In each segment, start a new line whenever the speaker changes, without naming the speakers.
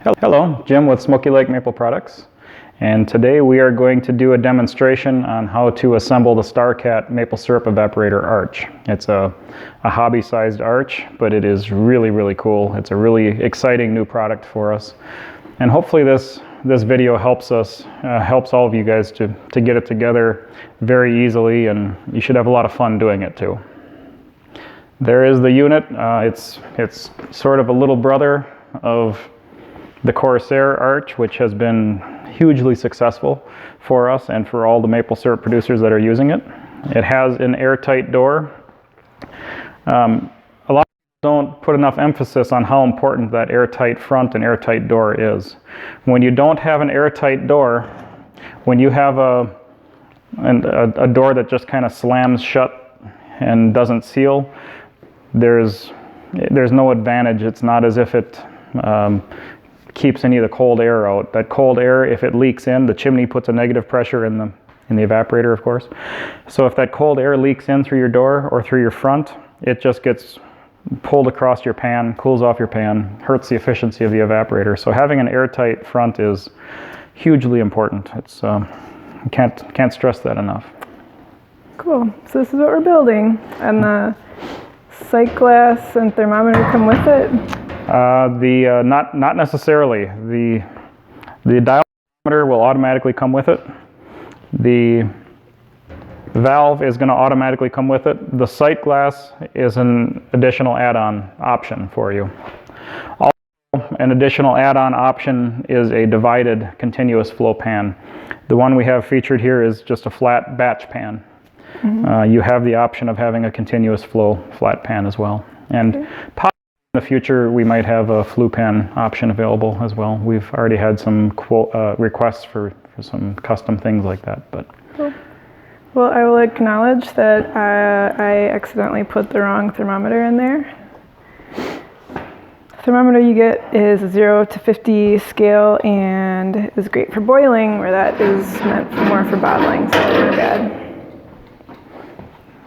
Hello, Jim with Smoky Lake Maple Products, and today we are going to do a demonstration on how to assemble the StarCat maple syrup evaporator arch. It's a hobby-sized arch, but it is really cool. It's a really exciting new product for us, and hopefully this video helps all of you guys to get it together very easily, and you should have a lot of fun doing it too. There is the unit. It's sort of a little brother of the Corsair arch, which has been hugely successful for us and for all the maple syrup producers that are using it. It has an airtight door. A lot of people don't put enough emphasis on how important that airtight front and airtight door is. When you don't have an airtight door, when you have a door that just kind of slams shut and doesn't seal, there's no advantage. It's not as if it keeps any of the cold air out. That cold air, if it leaks in, the chimney puts a negative pressure in the evaporator, of course. So if that cold air leaks in through your door or through your front, it just gets pulled across your pan, cools off your pan, hurts the efficiency of the evaporator. So having an airtight front is hugely important. It's can't stress that enough.
Cool. So this is what we're building, and the sight glass and thermometer come with it.
Not necessarily. The dial thermometer will automatically come with it. The valve is going to automatically come with it. The sight glass is an additional add-on option for you. Also, an additional add-on option is a divided continuous flow pan. The one we have featured here is just a flat batch pan. Mm-hmm. You have the option of having a continuous flow flat pan as well. And possibly in the future, we might have a flue pan option available as well. We've already had some requests for some custom things like that. But
cool. Well, I will acknowledge that I accidentally put the wrong thermometer in there. The thermometer you get is a 0 to 50 scale and is great for boiling, where that is meant more for bottling, so my bad.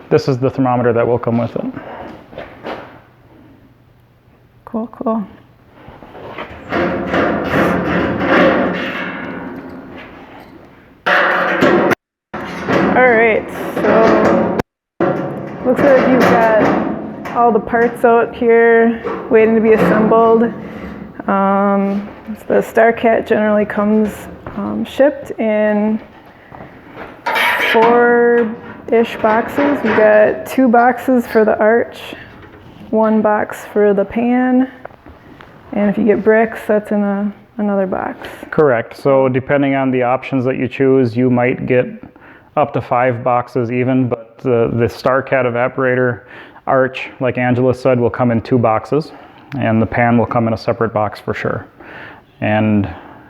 This is the thermometer that will come with it.
Cool. Alright, so looks like you've got all the parts out here waiting to be assembled. The StarCat generally comes shipped in 4-ish boxes. We've got 2 boxes for the arch, 1 box for the pan, and if you get bricks, that's in another box. Correct.
So depending on the options that you choose, you might get up to 5 boxes even, but the StarCat evaporator arch, like Angela said, will come in 2 boxes, and the pan will come in a separate box for sure. And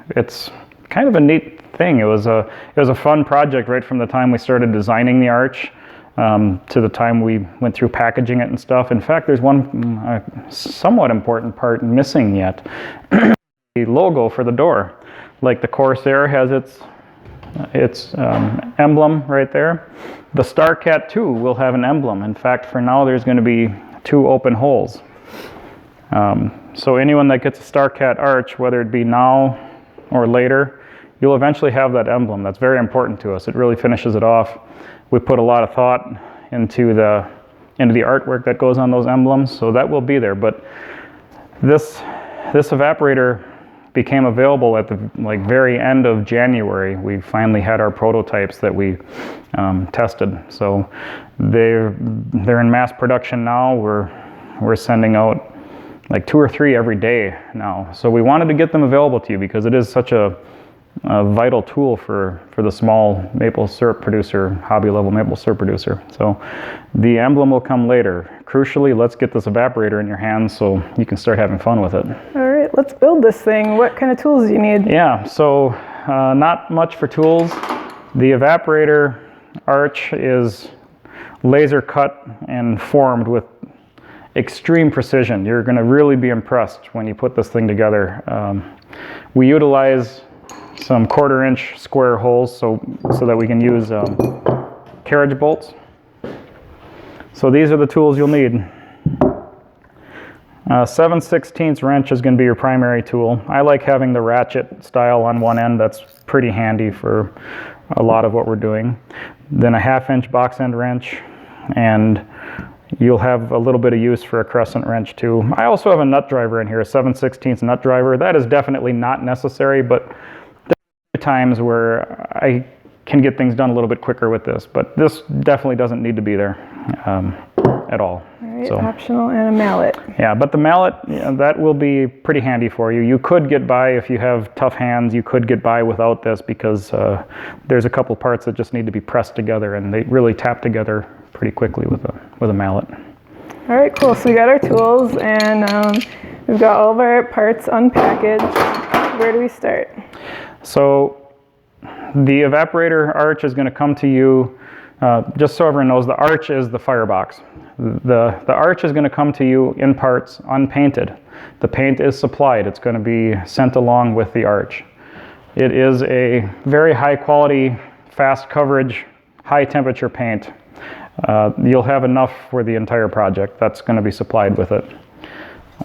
it's kind of a neat thing. It was a fun project right from the time we started designing the arch to the time we went through packaging it and stuff. In fact, there's one somewhat important part missing yet. The logo for the door. Like the Corsair has its emblem right there. The StarCat too will have an emblem. In fact, for now there's going to be 2 open holes. So anyone that gets a StarCat arch, whether it be now or later, you'll eventually have that emblem. That's very important to us. It really finishes it off. We put a lot of thought into the artwork that goes on those emblems, so that will be there. But this evaporator became available at the very end of January. We finally had our prototypes that we tested. So they're in mass production now. We're sending out 2 or 3 every day now. So we wanted to get them available to you because it is such a vital tool for the small maple syrup producer, hobby level maple syrup producer. So the emblem will come later. Crucially, let's get this evaporator in your hands so you can start having fun with it.
All right, let's build this thing. What kind of tools do you need?
Yeah, so not much for tools. The evaporator arch is laser cut and formed with extreme precision. You're going to really be impressed when you put this thing together. We utilize some 1/4-inch square holes so that we can use carriage bolts. So these are the tools you'll need. 7/16 wrench is going to be your primary tool. I like having the ratchet style on one end. That's pretty handy for a lot of what we're doing. Then a 1/2 inch box end wrench, and you'll have a little bit of use for a crescent wrench too. I also have a nut driver in here, a 7/16 nut driver. That is definitely not necessary, but there are times where I can get things done a little bit quicker with this, but this definitely doesn't need to be there at all.
Right, so, optional, and a mallet.
Yeah, but the mallet, that will be pretty handy for you. You could get by, if you have tough hands, you could get by without this because there's a couple parts that just need to be pressed together, and they really tap together pretty quickly with a mallet.
All right, cool. So we got our tools, and we've got all of our parts unpackaged. Where do we start?
So the evaporator arch is going to come to you, just so everyone knows, the arch is the firebox. The arch is going to come to you in parts unpainted. The paint is supplied. It's going to be sent along with the arch. It is a very high quality, fast coverage, high temperature paint. You'll have enough for the entire project. That's going to be supplied with it.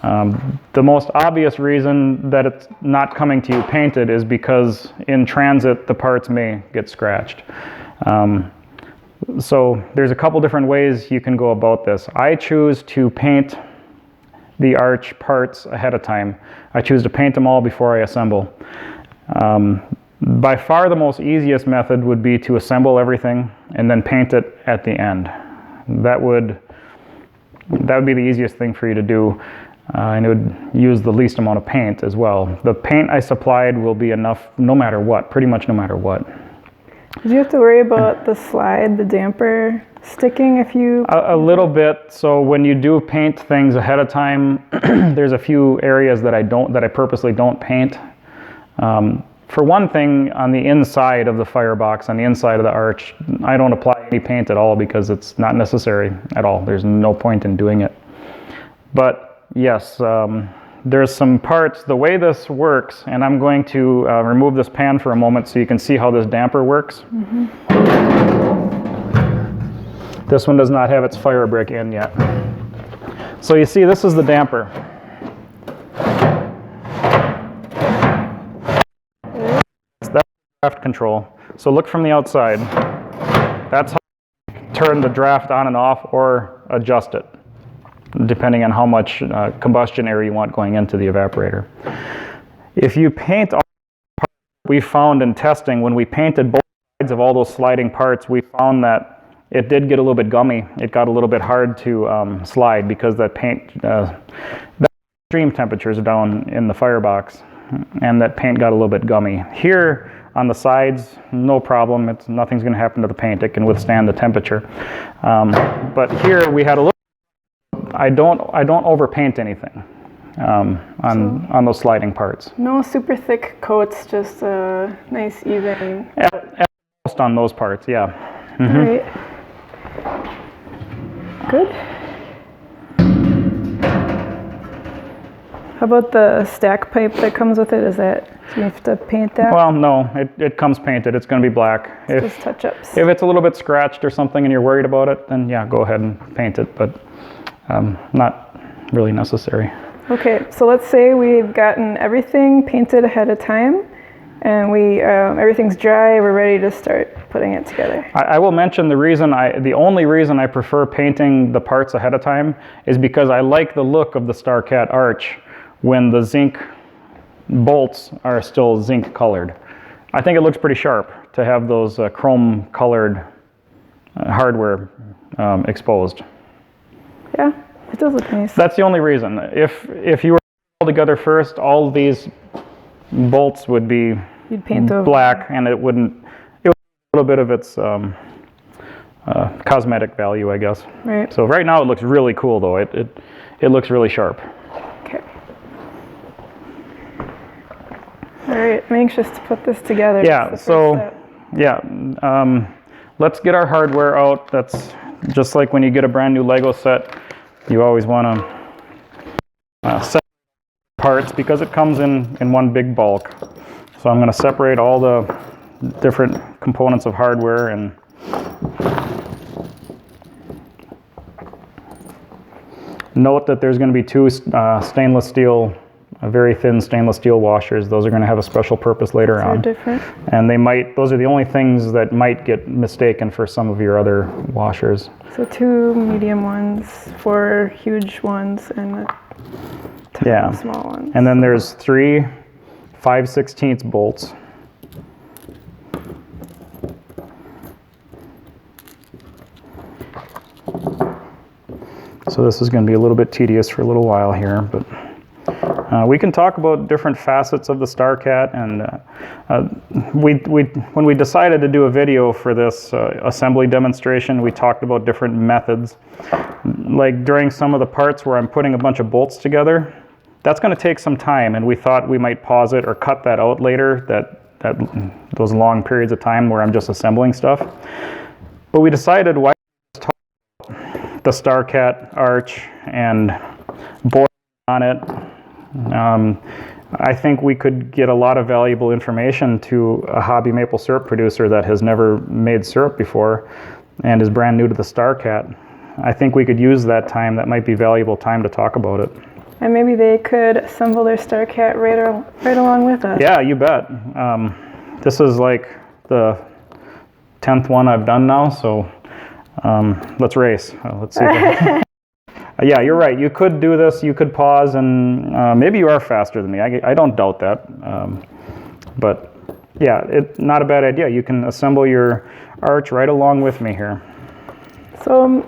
The most obvious reason that it's not coming to you painted is because in transit the parts may get scratched. So there's a couple different ways you can go about this. I choose to paint the arch parts ahead of time. I choose to paint them all before I assemble. By far the most easiest method would be to assemble everything and then paint it at the end. That would be the easiest thing for you to do, and it would use the least amount of paint as well. The paint I supplied will be enough no matter what, pretty much no matter what.
Did you have to worry about the slide, the damper sticking if you...
A little bit. So when you do paint things ahead of time, there's a few areas that I purposely don't paint. For one thing, on the inside of the firebox, on the inside of the arch, I don't apply any paint at all because it's not necessary at all. There's no point in doing it. But yes, there's some parts, the way this works, and I'm going to remove this pan for a moment so you can see how this damper works. Mm-hmm. This one does not have its fire brick in yet. So you see, this is the damper. That's draft control. So look from the outside. That's how you turn the draft on and off or adjust it, depending on how much combustion air you want going into the evaporator. If you paint all the parts we found in testing, when we painted both sides of all those sliding parts, we found that it did get a little bit gummy. It got a little bit hard to slide because that paint, the extreme temperatures down in the firebox, and that paint got a little bit gummy. Here on the sides, no problem. Nothing's going to happen to the paint. It can withstand the temperature. But here we had a little. I don't overpaint anything on those sliding parts.
No super thick coats, just a nice even.
At most on those parts, yeah. Mm-hmm.
All right. Good. How about the stack pipe that comes with it? Do you have to paint that?
Well, no, it comes painted. It's going to be black.
Just touch-ups.
If it's a little bit scratched or something and you're worried about it, then yeah, go ahead and paint it, but not really necessary.
Okay, so let's say we've gotten everything painted ahead of time, and everything's dry. We're ready to start putting it together.
I will mention the only reason I prefer painting the parts ahead of time is because I like the look of the StarCat Arch when the zinc bolts are still zinc colored. I think it looks pretty sharp to have those chrome colored hardware exposed.
Yeah, it does look nice.
That's the only reason. If you were all together first, all these bolts would be black, and it would a little bit of its cosmetic value, I guess.
Right.
So right now it looks really cool, though. It looks really sharp.
Okay. All right, I'm anxious to put this together.
Yeah. So yeah, let's get our hardware out. That's just like when you get a brand new Lego set. You always want to set parts because it comes in one big bulk. So I'm going to separate all the different components of hardware, and Note that there's going to be two stainless steel, very thin stainless steel washers. Those are going to have a special purpose later on.
They're different.
And those are the only things that might get mistaken for some of your other washers.
So 2 medium ones, 4 huge ones, and a ton of small ones.
And then there's 3 5/16 bolts. So this is going to be a little bit tedious for a little while here, but we can talk about different facets of the StarCat. And when we decided to do a video for this assembly demonstration, we talked about different methods. Like during some of the parts where I'm putting a bunch of bolts together, that's going to take some time, and we thought we might pause it or cut that out later, those long periods of time where I'm just assembling stuff. But we decided, why talk about the StarCat Arch and board on it. I think we could get a lot of valuable information to a hobby maple syrup producer that has never made syrup before and is brand new to the StarCat. I think we could use that time. That might be valuable time to talk about it.
And maybe they could assemble their StarCat right along with us.
Yeah, you bet. This is like the 10th one I've done now, so let's race. Let's see. Yeah, you're right. You could do this. You could pause, and maybe you are faster than me. I don't doubt that. But yeah, it's not a bad idea. You can assemble your arch right along with me here.
So,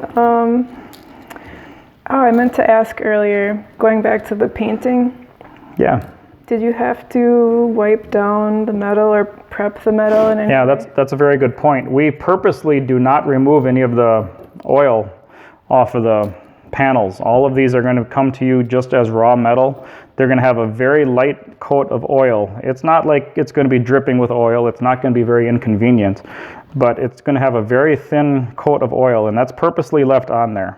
I meant to ask earlier, going back to the painting.
Yeah.
Did you have to wipe down the metal or prep the metal in any way?
Yeah, that's a very good point. We purposely do not remove any of the oil off of the panels. All of these are going to come to you just as raw metal. They're going to have a very light coat of oil. It's not like it's going to be dripping with oil. It's not going to be very inconvenient, but it's going to have a very thin coat of oil, and that's purposely left on there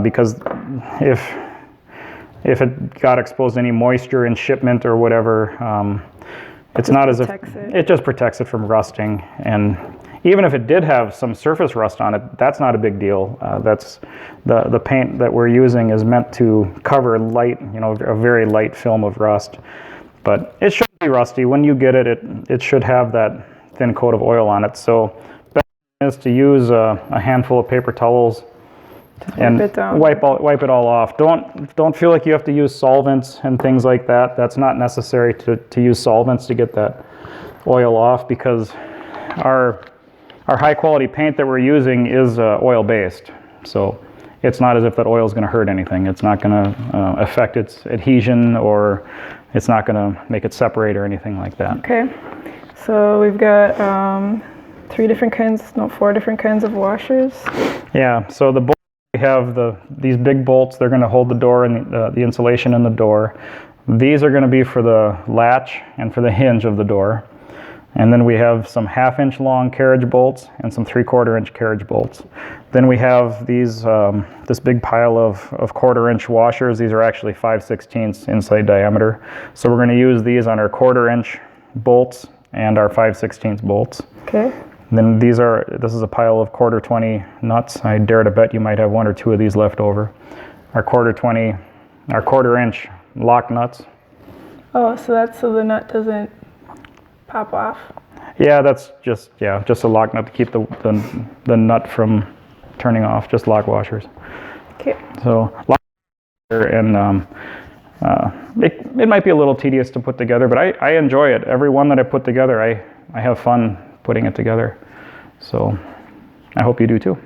because if it got exposed to any moisture in shipment or whatever, it's not as if it just protects it from rusting. And even if it did have some surface rust on it, that's not a big deal. That's the paint that we're using is meant to cover light, a very light film of rust. But it shouldn't be rusty. When you get it, it should have that thin coat of oil on it. So best is to use a handful of paper towels and wipe it all off. Don't feel like you have to use solvents and things like that. That's not necessary to use solvents to get that oil off, because our high quality paint that we're using is oil based. So it's not as if that oil is going to hurt anything. It's not going to affect its adhesion, or it's not going to make it separate or anything like that.
Okay, so we've got 4 different kinds of washers.
Yeah, so the bolts, we have these big bolts. They're going to hold the door and the insulation in the door. These are going to be for the latch and for the hinge of the door. And then we have some 1/2 inch long carriage bolts and some 3/4 inch carriage bolts. Then we have these this big pile of 1/4 inch washers. These are actually 5/16 inside diameter. So we're going to use these on our 1/4 inch bolts and our 5/16 bolts.
Okay.
And then this is a pile of 1/4-20 nuts. I dare to bet you might have 1 or 2 of these left over. Our 1/4-20, our 1/4 inch lock nuts.
Oh, so the nut doesn't pop off?
Yeah, that's just a lock nut to keep the nut from turning off, just lock washers.
Okay.
So lock and it might be a little tedious to put together, but I enjoy it. Every one that I put together, I have fun putting it together. So I hope you do too.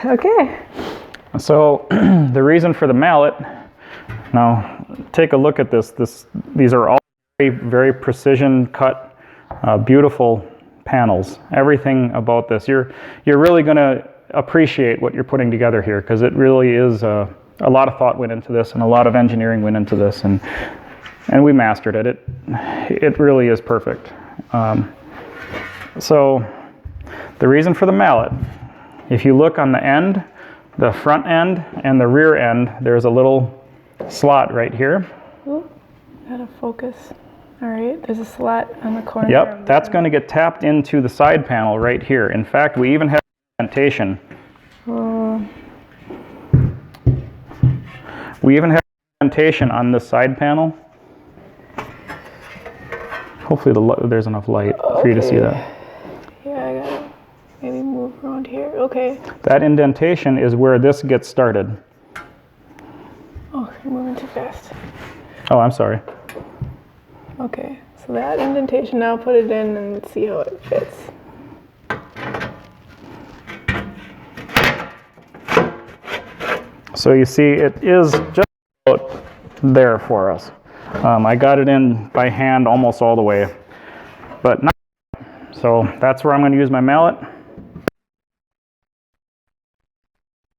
Okay. So
the reason for the mallet, now take a look at this. These are all very, very precision cut, beautiful panels. Everything about this, you're really going to appreciate what you're putting together here, because it really is a lot of thought went into this, and a lot of engineering went into this, and we mastered it. It really is perfect. So the reason for the mallet, if you look on the end, the front end and the rear end, there's a little slot right here.
Ooh, gotta focus. All right, there's a slot on the corner.
Yep, that's going to get tapped into the side panel right here. In fact, we even have indentation. We even have indentation on this side panel. Hopefully there's enough light for you to see that.
Yeah, I gotta maybe move around here. Okay.
That indentation is where this gets started.
Oh, you're moving too fast.
Oh, I'm sorry.
Okay, so that indentation, now put it in and see how it fits.
So you see, it is just about there for us. I got it in by hand almost all the way, but not. So that's where I'm going to use my mallet.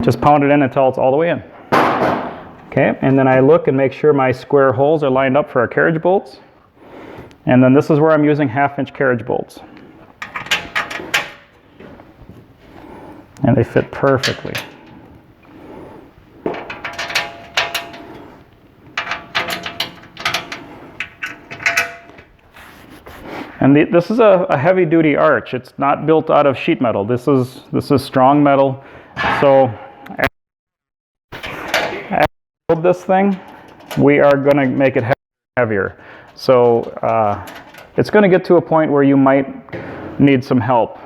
Just pound it in until it's all the way in. Okay, and then I look and make sure my square holes are lined up for our carriage bolts. And then this is where I'm using 1/2-inch carriage bolts. And they fit perfectly. And this is a heavy-duty arch. It's not built out of sheet metal. This is strong metal. So as we build this thing, we are going to make it heavier. So it's going to get to a point where you might need some help.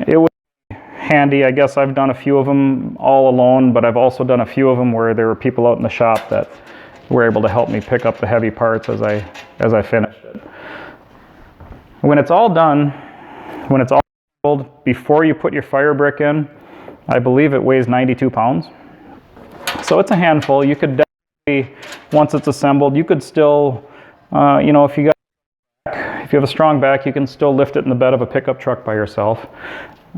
It would be handy. I guess I've done a few of them all alone, but I've also done a few of them where there were people out in the shop that were able to help me pick up the heavy parts as I finished it. When it's all done, when it's all assembled, before you put your fire brick in, I believe it weighs 92 pounds. So it's a handful. You could definitely, once it's assembled, you could still, you know, if you have a strong back, you can still lift it in the bed of a pickup truck by yourself.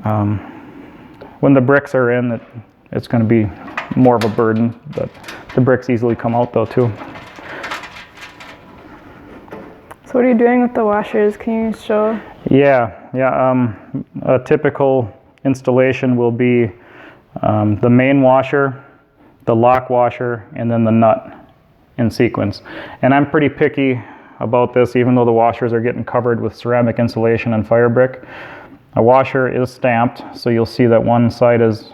When the bricks are in, it's going to be more of a burden, but the bricks easily come out though too.
So what are you doing with the washers? Can you show?
Yeah. A typical installation will be the main washer, the lock washer, and then the nut in sequence. And I'm pretty picky about this, even though the washers are getting covered with ceramic insulation and fire brick. A washer is stamped, so you'll see that one side has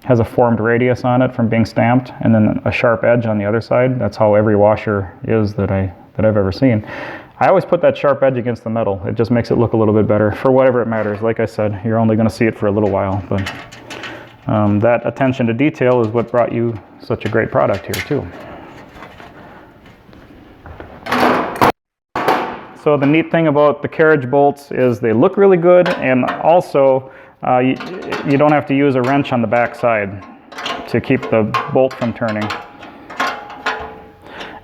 a formed radius on it from being stamped, and then a sharp edge on the other side. That's how every washer is that I've ever seen. I always put that sharp edge against the metal. It just makes it look a little bit better for whatever it matters. Like I said, you're only going to see it for a little while, but that attention to detail is what brought you such a great product here too. So the neat thing about the carriage bolts is they look really good, and also you don't have to use a wrench on the back side to keep the bolt from turning.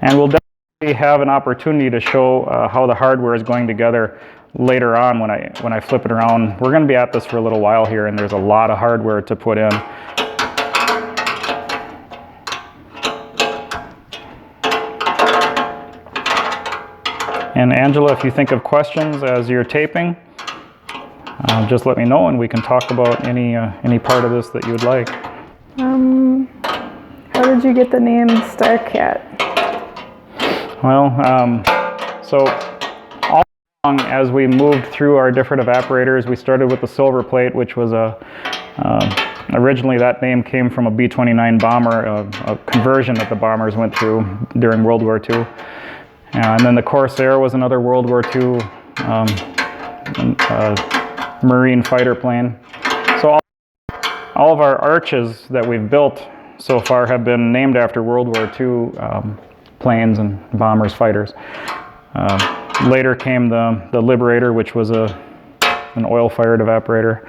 And we'll definitely have an opportunity to show how the hardware is going together later on when I flip it around. We're going to be at this for a little while here, and there's a lot of hardware to put in. And Angela, if you think of questions as you're taping, just let me know and we can talk about any part of this that you would like.
How did you get the name StarCat?
Well, so all along as we moved through our different evaporators, we started with the silver plate, which was originally that name came from a B-29 bomber, a conversion that the bombers went through during World War II. And then the Corsair was another World War II Marine fighter plane. So all of our arches that we've built so far have been named after World War II planes and bombers, fighters. Later came the Liberator, which was an oil-fired evaporator.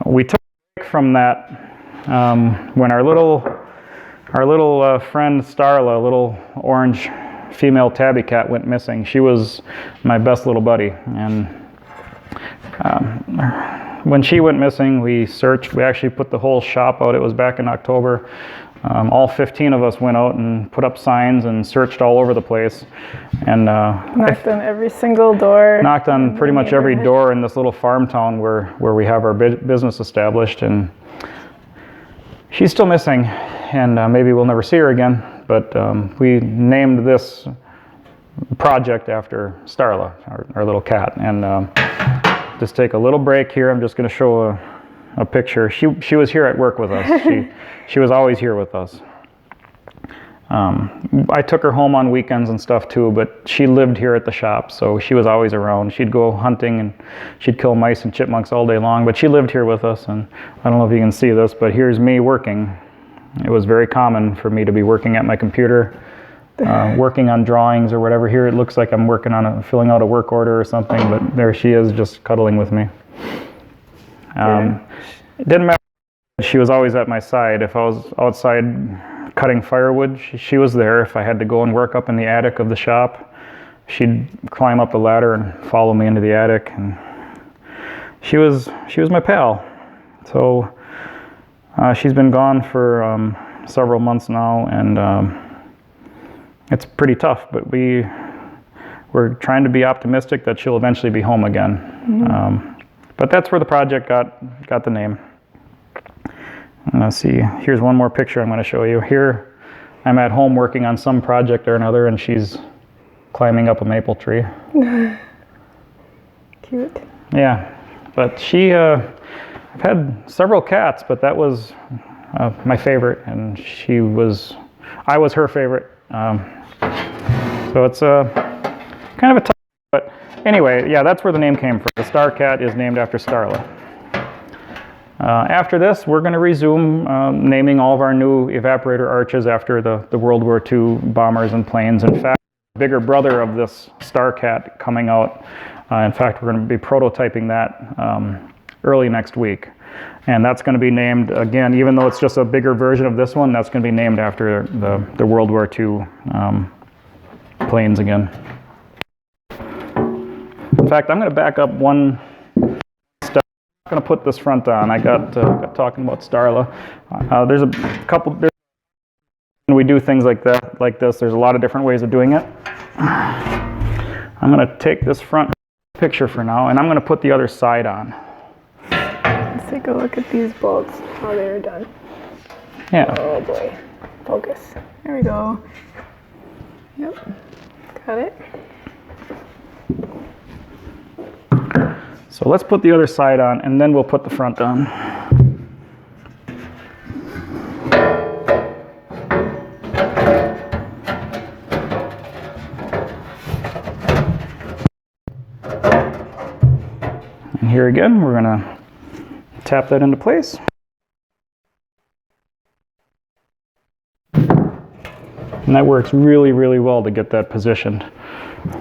We took a break from that when our little friend Starla, a little orange female tabby cat, went missing. She was my best little buddy, and when she went missing, we searched. We actually put the whole shop out. It was back in October. All 15 of us went out and put up signs and searched all over the place, and
knocked on every single door.
Knocked on pretty much every door in this little farm town where we have our business established, and she's still missing, and maybe we'll never see her again. But we named this project after Starla, our little cat. And just take a little break here. I'm just going to show a picture. She was here at work with us. She was always here with us. I took her home on weekends and stuff too, but she lived here at the shop, so she was always around. She'd go hunting and she'd kill mice and chipmunks all day long, but she lived here with us, and I don't know if you can see this, but here's me working. It was very common for me to be working at my computer, working on drawings or whatever. Here it looks like I'm working on filling out a work order or something, but there she is just cuddling with me. It didn't matter. She was always at my side. If I was outside cutting firewood, she was there. If I had to go and work up in the attic of the shop, she'd climb up the ladder and follow me into the attic, and she was my pal. So she's been gone for several months now, and it's pretty tough, but we're trying to be optimistic that she'll eventually be home again. Mm-hmm. But that's where the project got the name. Let's see, here's one more picture I'm going to show you. Here I'm at home working on some project or another, and she's climbing up a maple tree.
Cute.
Yeah, but I've had several cats, but that was my favorite, and I was her favorite. So it's kind of a tough, but anyway, yeah, that's where the name came from. The StarCat is named after Starla. After this, we're going to resume naming all of our new evaporator arches after the World War II bombers and planes. In fact, the bigger brother of this StarCat coming out. In fact, we're going to be prototyping that early next week. And that's going to be named, again, even though it's just a bigger version of this one, that's going to be named after the World War II planes again. In fact, I'm going to back up one step. I'm going to put this front on. I got talking about Starla. There's a couple. When we do things like this, there's a lot of different ways of doing it. I'm going to take this front picture for now, and I'm going to put the other side on.
Let's take a look at these bolts, how they're done.
Yeah.
Oh boy. Focus. There we go. Yep. Got it.
So let's put the other side on, and then we'll put the front on. And here again, we're going to tap that into place. And that works really, really well to get that positioned.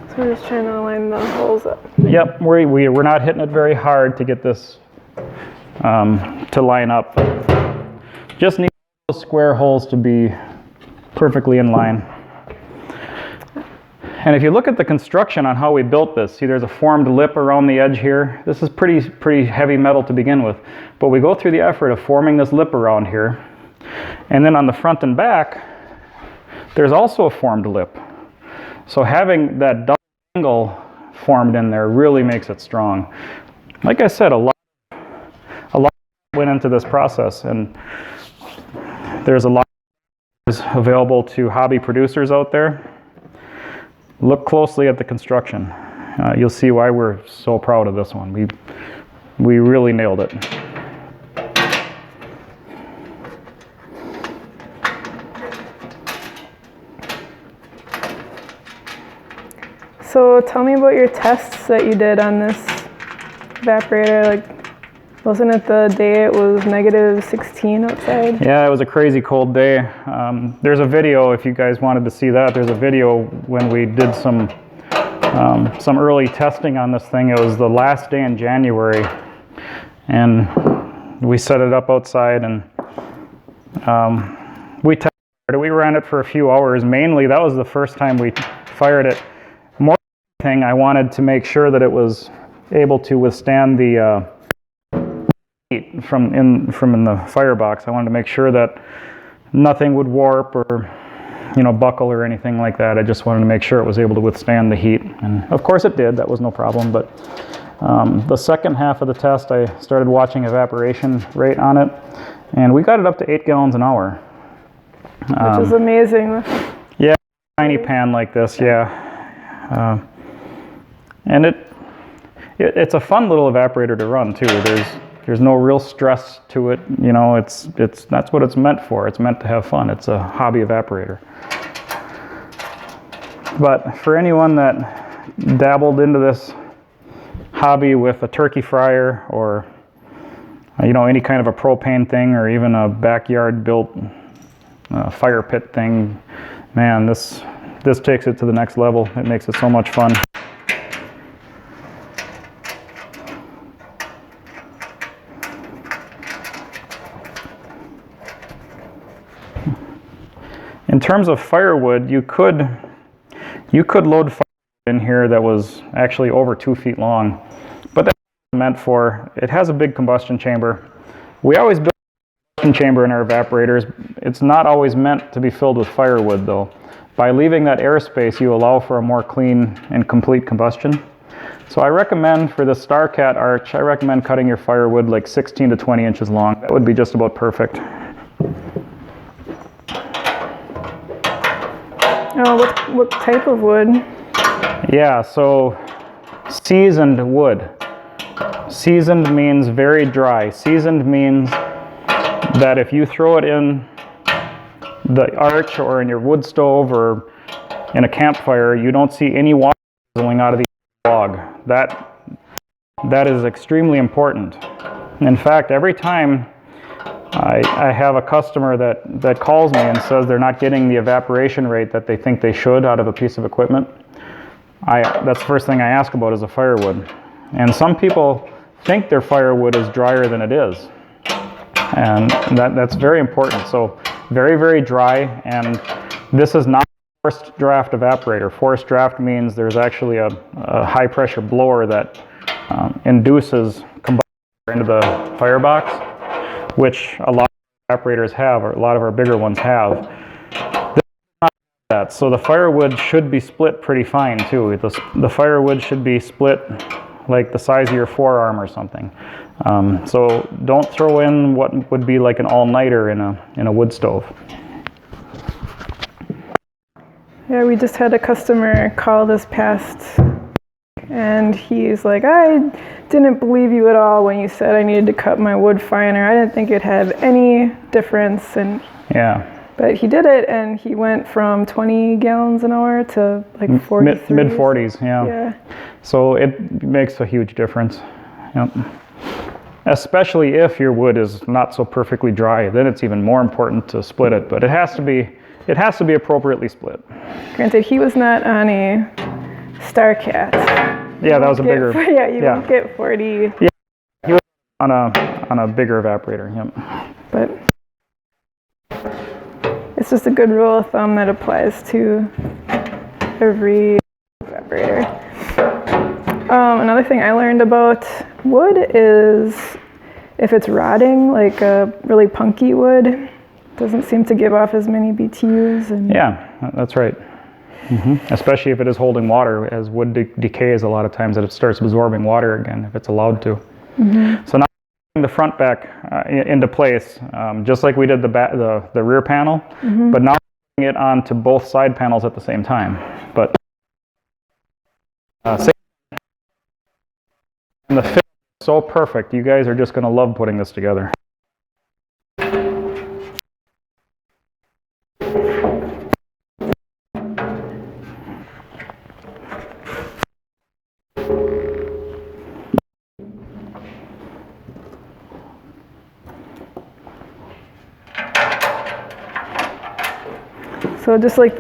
So we're just trying to line the holes up.
Yep, we're not hitting it very hard to get this to line up. Just need those square holes to be perfectly in line. And if you look at the construction on how we built this, see there's a formed lip around the edge here. This is pretty heavy metal to begin with. But we go through the effort of forming this lip around here. And then on the front and back, there's also a formed lip. So having that double angle formed in there really makes it strong. Like I said, a lot went into this process, and there's a lot available to hobby producers out there. Look closely at the construction. You'll see why we're so proud of this one. We really nailed it.
So tell me about your tests that you did on this evaporator. Like, wasn't it the day it was -16 outside?
Yeah, it was a crazy cold day. There's a video, if you guys wanted to see that, there's a video when we did some early testing on this thing. It was the last day in January, and we set it up outside, and we tested it. We ran it for a few hours. Mainly, that was the first time we fired it. More than anything, I wanted to make sure that it was able to withstand the heat from in the firebox. I wanted to make sure that nothing would warp or buckle or anything like that. I just wanted to make sure it was able to withstand the heat, and of course it did. That was no problem. But the second half of the test, I started watching evaporation rate on it, and we got it up to 8 gallons an hour,
which is amazing.
Yeah, tiny pan like this. Yeah, and it's a fun little evaporator to run too. There's no real stress to it. You know, that's what it's meant for. It's meant to have fun. It's a hobby evaporator. But for anyone that dabbled into this hobby with a turkey fryer or, you know, any kind of a propane thing or even a backyard built fire pit thing, man, this takes it to the next level. It makes it so much fun. In terms of firewood, you could load firewood in here that was actually over 2 feet long, but that's what it's meant for. It has a big combustion chamber. We always build a combustion chamber in our evaporators. It's not always meant to be filled with firewood though. By leaving that airspace, you allow for a more clean and complete combustion. So I recommend for the StarCat Arch, I recommend cutting your firewood like 16 to 20 inches long. That would be just about perfect.
Oh, what type of wood?
Yeah, so seasoned wood. Seasoned means very dry. Seasoned means that if you throw it in the arch or in your wood stove or in a campfire, you don't see any water going out of the log. That is extremely important. In fact, every time I have a customer that calls me and says they're not getting the evaporation rate that they think they should out of a piece of equipment, that's the first thing I ask about is the firewood. And some people think their firewood is drier than it is. And that's very important. So very, very dry, and this is not a forced draft evaporator. Forced draft means there's actually a high pressure blower that induces combustion into the firebox, which a lot of evaporators have, or a lot of our bigger ones have. This is not that. So the firewood should be split pretty fine too. The firewood should be split like the size of your forearm or something. So don't throw in what would be like an all-nighter in a wood stove.
Yeah, we just had a customer call this past, and he's like, I didn't believe you at all when you said I needed to cut my wood finer. I didn't think it'd have any difference. And
yeah.
But he did it, and he went from 20 gallons an hour to like 43.
Mid 40s, yeah.
Yeah.
So it makes a huge difference. Yep. Especially if your wood is not so perfectly dry, then it's even more important to split it. But it has to be appropriately split.
Granted, he was not on a StarCat.
Yeah, that was a bigger.
Yeah, you don't get 40.
Yeah, he was on a bigger evaporator. Yep.
But it's just a good rule of thumb that applies to every evaporator. Another thing I learned about wood is if it's rotting, like a really punky wood, doesn't seem to give off as many BTUs. And
yeah, that's right. Mm-hmm. Especially if it is holding water, as wood decays a lot of times, that it starts absorbing water again if it's allowed to. Mm-hmm. So now putting the front back into place, just like we did the rear panel, mm-hmm. but now putting it onto both side panels at the same time. But and the fit is so perfect. You guys are just going to love putting this together.
So just like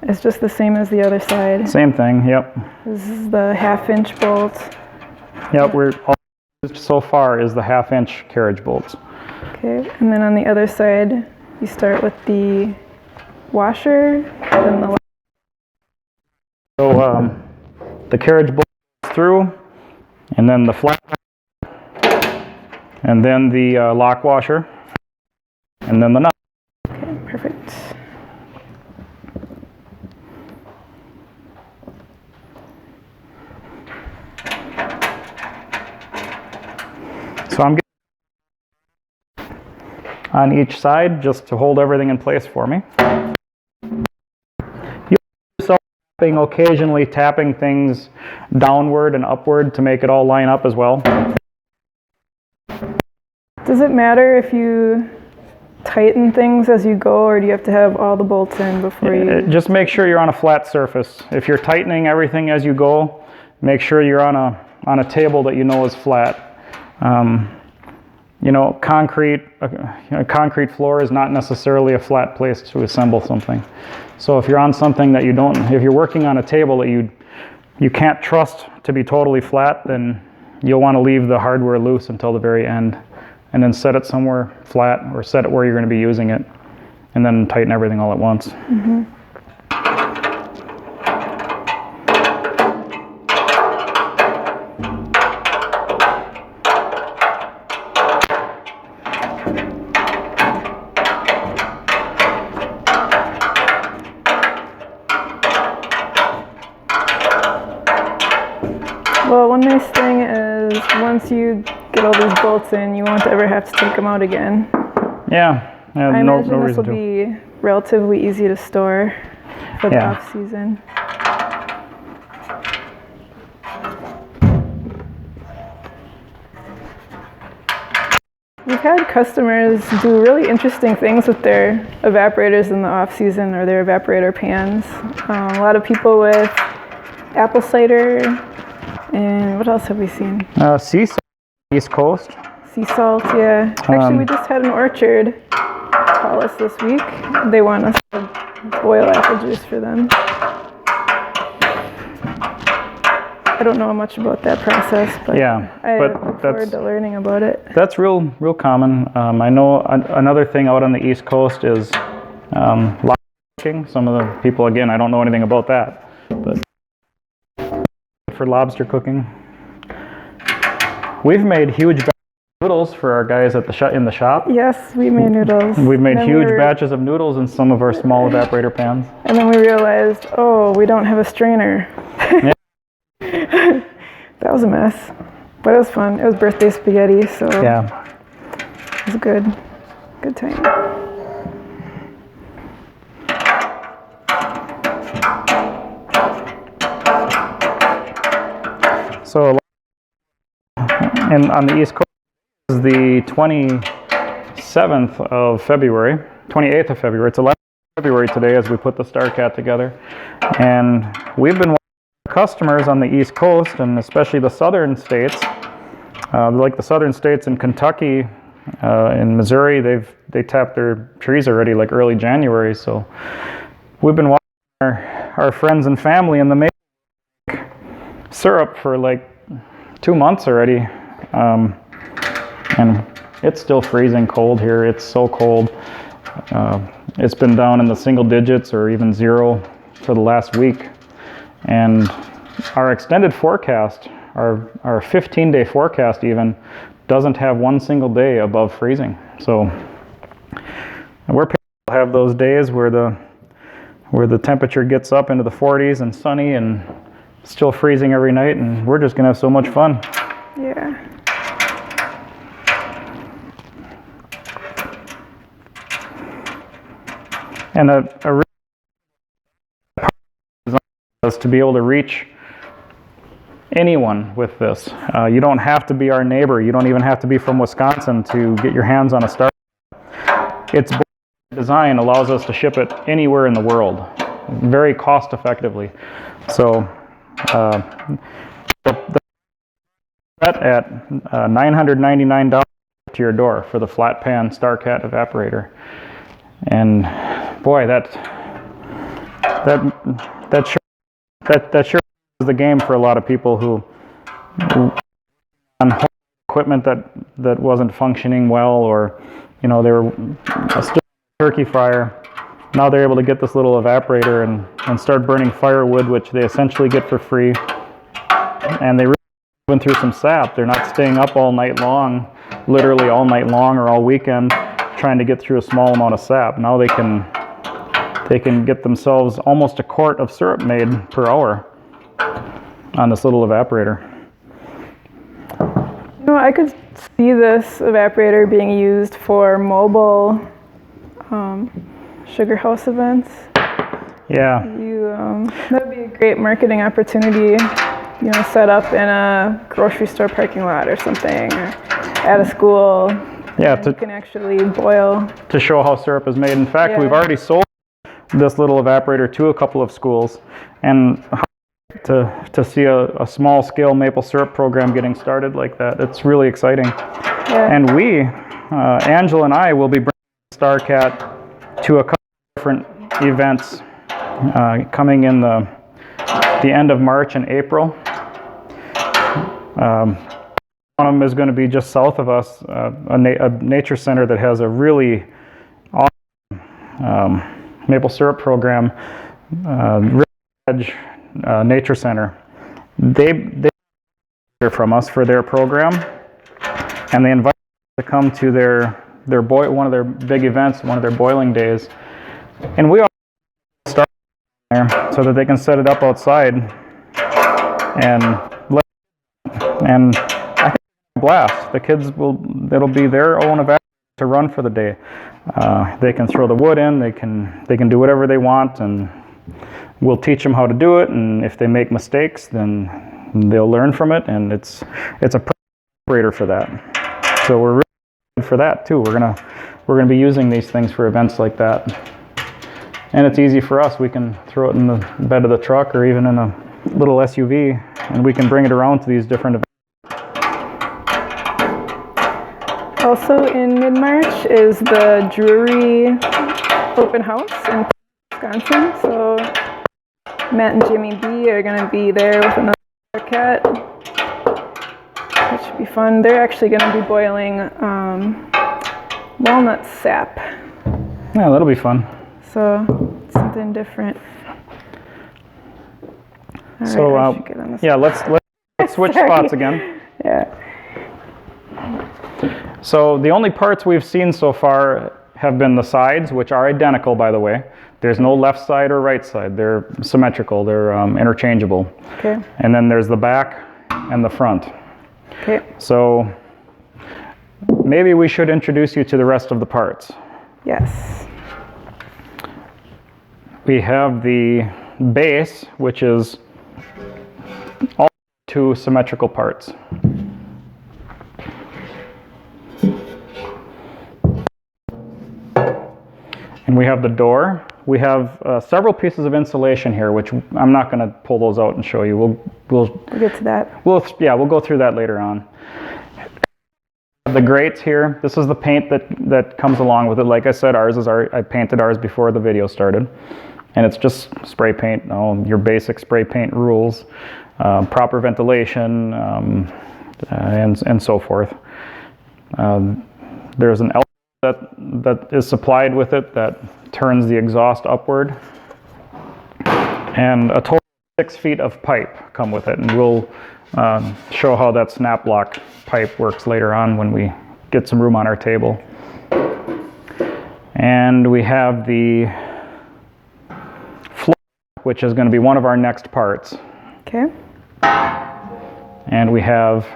it's just the same as the other side.
Same thing, yep.
This is the 1/2-inch bolt.
Yep, all used so far is the 1/2-inch carriage bolts.
Okay, and then on the other side, you start with the washer and the.
So the carriage bolt through, and then the flat, and then the lock washer, and then the nut.
Okay, perfect.
So I'm getting on each side just to hold everything in place for me. You yourself occasionally tapping things downward and upward to make it all line up as well.
Does it matter if you tighten things as you go, or do you have to have all the bolts in before you...
Just make sure you're on a flat surface. If you're tightening everything as you go, make sure you're on a table that you know is flat. You know, a concrete floor is not necessarily a flat place to assemble something. So if you're on something that if you're working on a table that you can't trust to be totally flat, then you'll want to leave the hardware loose until the very end, and then set it somewhere flat, or set it where you're going to be using it, and then tighten everything all at once.
Mm-hmm. Well, one nice thing is once you get all these bolts in, you won't ever have to take them out again.
Yeah,
I
no
imagine this
reason
will
to.
be relatively easy to store for the off season. We've had customers do really interesting things with their evaporators in the off season, or their evaporator pans. A lot of people with apple cider, and what else have we seen?
Sea salt, East Coast.
Sea salt, yeah. Actually, we just had an orchard call us this week. They want us to boil apple juice for them. I don't know much about that process, but I look forward to learning about it.
That's real common. I know another thing out on the East Coast is lobster cooking. Some of the people, again, I don't know anything about that, but for lobster cooking. We've made huge batches of noodles for our guys at in the shop.
Yes, we made noodles.
We've made huge batches of noodles in some of our small evaporator pans.
And then we realized, oh, we don't have a strainer.
Yeah.
That was a mess, but it was fun. It was birthday spaghetti, so
yeah,
it was good time.
So, and on the East Coast is the 27th of February, 28th of February. It's 11th of February today as we put the StarCat together, and we've been customers on the East Coast, and especially the southern states, like the southern states in Kentucky, in Missouri, they tapped their trees already like early January. So we've been watching our friends and family in the maple syrup for like 2 months already, and it's still freezing cold here. It's so cold. It's been down in the single digits or even zero for the last week. And our extended forecast, our 15-day forecast even, doesn't have one single day above freezing. So we're to have those days where the temperature gets up into the 40s and sunny and still freezing every night, and we're just gonna have so much fun.
Yeah.
And a real is to be able to reach anyone with this. You don't have to be our neighbor. You don't even have to be from Wisconsin to get your hands on a StarCat. Its design allows us to ship it anywhere in the world, very cost effectively. So the at $999 to your door for the flat pan StarCat evaporator, and boy, that sure is the game for a lot of people who on equipment that wasn't functioning well, or they were still turkey fryer. Now they're able to get this little evaporator and start burning firewood, which they essentially get for free, and they really went through some sap. They're not staying up all night long, literally all night long or all weekend, trying to get through a small amount of sap. Now they can get themselves almost a quart of syrup made per hour on this little evaporator.
I could see this evaporator being used for mobile sugar house events.
Yeah.
That would be a great marketing opportunity, set up in a grocery store parking lot or something, or at a school.
Yeah,
you can actually boil.
To show how syrup is made. In fact, we've already sold this little evaporator to a couple of schools, and to see a small scale maple syrup program getting started like that, it's really exciting. Yeah. And we, Angela and I, will be bringing StarCat to a couple of different events coming in the end of March and April. One of them is going to be just south of us, a nature center that has a really awesome maple syrup program, Edge Nature Center. They hear from us for their program, and they invite us to come to one of their big events, one of their boiling days, and we all start there so that they can set it up outside and I think it's a blast. The kids it'll be their own event to run for the day. They can throw the wood in, they can do whatever they want, and we'll teach them how to do it, and if they make mistakes, then they'll learn from it, and it's a preparator for that. So we're really good for that too. We're gonna be using these things for events like that. And it's easy for us. We can throw it in the bed of the truck or even in a little SUV, and we can bring it around to these different events.
Also in mid-March is the Drury open house in Wisconsin. So Matt and Jimmy B are going to be there with another cat. That should be fun. They're actually going to be boiling walnut sap.
Yeah, that'll be fun.
So something different. All
so
right,
yeah, let's switch spots again.
Yeah.
So the only parts we've seen so far have been the sides, which are identical, by the way. There's no left side or right side. They're symmetrical. They're interchangeable. Okay. And then there's the back and the front. Okay. So maybe we should introduce you to the rest of the parts.
Yes.
We have the base, which is all two symmetrical parts. And we have the door. We have several pieces of insulation here, which I'm not going to pull those out and show you. We'll
get to that.
We'll go through that later on. The grates here. This is the paint that comes along with it. Like I said, I painted ours before the video started, and it's just spray paint. Your basic spray paint rules, proper ventilation, and so forth. There's an that is supplied with it that turns the exhaust upward, and a total of 6 feet of pipe come with it, and we'll show how that snap lock pipe works later on when we get some room on our table. And we have the floor, which is going to be one of our next parts.
Okay.
And we have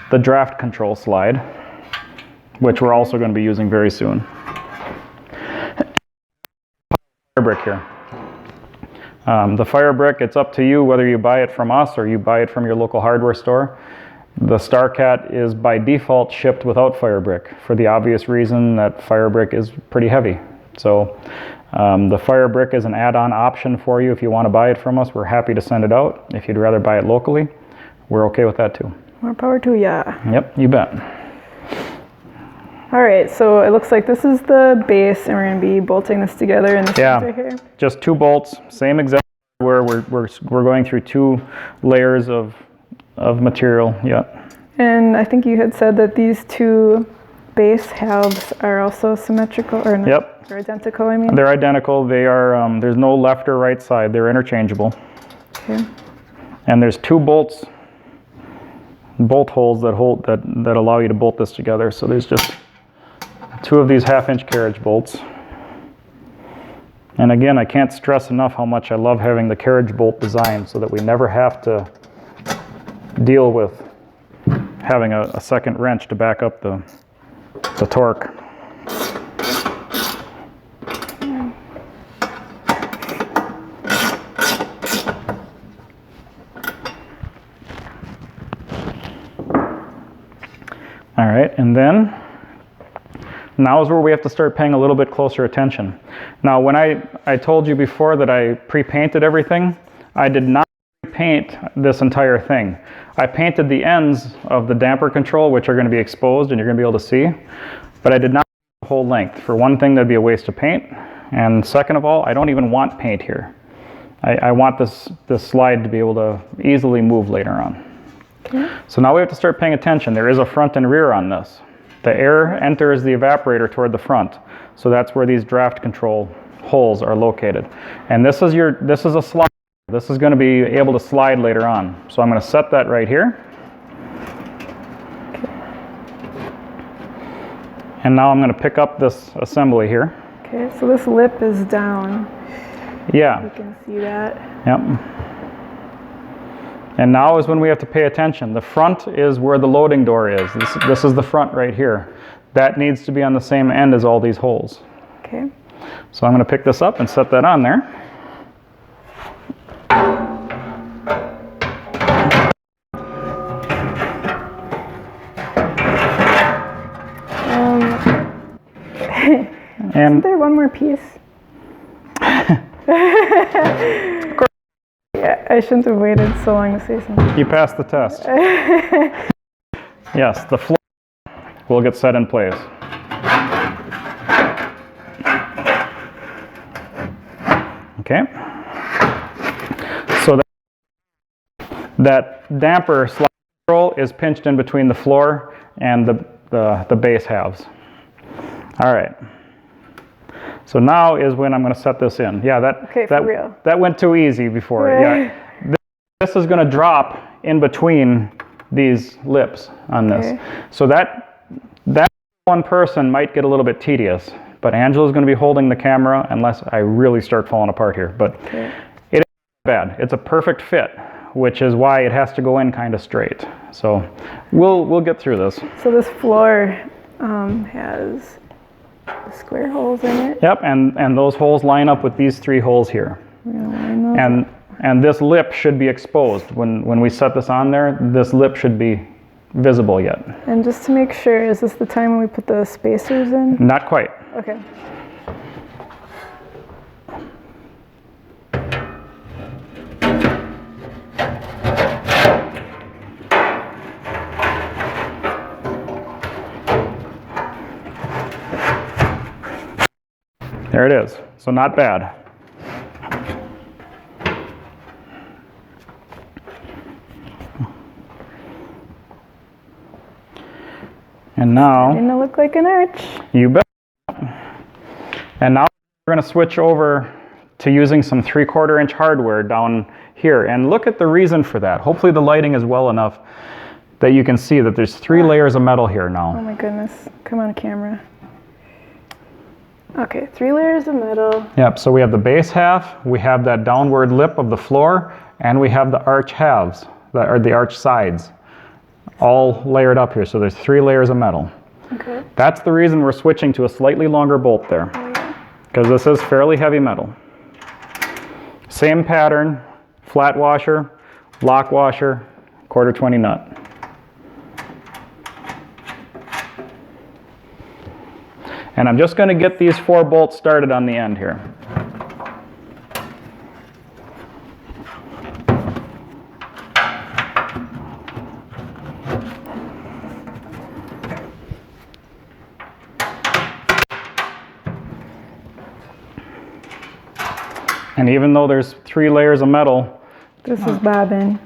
the draft control slide, which we're also going to be using very soon. Fire brick here. The fire brick, it's up to you whether you buy it from us or you buy it from your local hardware store. The StarCat is by default shipped without fire brick for the obvious reason that fire brick is pretty heavy. So the fire brick is an add-on option for you if you want to buy it from us. We're happy to send it out. If you'd rather buy it locally, we're okay with that too.
More power to ya.
Yep, you bet.
All right, so it looks like this is the base, and we're going to be bolting this together in the center here.
Just 2 bolts, same exact where we're going through 2 layers of material. Yeah.
And I think you had said that these 2 base halves are also symmetrical, or not?
Yep.
They're identical, I mean.
They're identical. They are. There's no left or right side. They're interchangeable. Okay. And there's 2 bolt holes that allow you to bolt this together. So there's just 2 of these 1/2-inch carriage bolts. And again, I can't stress enough how much I love having the carriage bolt design so that we never have to deal with having a second wrench to back up the torque. then now is where we have to start paying a little bit closer attention. Now, when I told you before that I pre-painted everything, I did not paint this entire thing. I painted the ends of the damper control, which are going to be exposed and you're going to be able to see, but I did not paint the whole length. For one thing, that'd be a waste of paint, and second of all, I don't even want paint here. I want this slide to be able to easily move later on. Okay. So now we have to start paying attention. There is a front and rear on this. The air enters the evaporator toward the front, so that's where these draft control holes are located. And this is a slide. This is going to be able to slide later on. So I'm going to set that right here.
Okay.
And now I'm going to pick up this assembly here.
Okay, so this lip is down.
Yeah.
You can see that.
Yep. And now is when we have to pay attention. The front is where the loading door is. This is the front right here. That needs to be on the same end as all these holes.
Okay.
So I'm going to pick this up and set that on there. And
isn't there one more piece? Yeah, I shouldn't have waited so long to say something.
You passed the test. Yes, the floor will get set in place. Okay. So that damper slide control is pinched in between the floor and the base halves. All right. So now is when I'm going to set this in. Yeah, that went too easy before. Yeah, this is going to drop in between these lips on this.
Okay.
So that one person might get a little bit tedious, but Angela's going to be holding the camera unless I really start falling apart here. But
okay.
It isn't bad. It's a perfect fit, which is why it has to go in kind of straight. So we'll get through this.
So this floor has square holes in it.
Yep, and those holes line up with these three holes here. And this lip should be exposed. When we set this on there, this lip should be visible yet.
And just to make sure, is this the time when we put the spacers in?
Not quite.
Okay.
There it is. So not bad. And now,
Starting to look like an arch.
You bet. And now we're going to switch over to using some 3/4 inch hardware down here. And look at the reason for that. Hopefully the lighting is well enough that you can see that there's 3 layers of metal here now.
Oh my goodness. Come on, camera. Okay, 3 layers of metal.
Yep, so we have the base half, we have that downward lip of the floor, and we have the arch halves, or the arch sides, all layered up here. So there's 3 layers of metal.
Okay.
That's the reason we're switching to a slightly longer bolt there, because this is fairly heavy metal. Same pattern, flat washer, lock washer, 1/4 nut. And I'm just going to get these 4 bolts started on the end here. And even though there's 3 layers of metal,
this is Bobbin.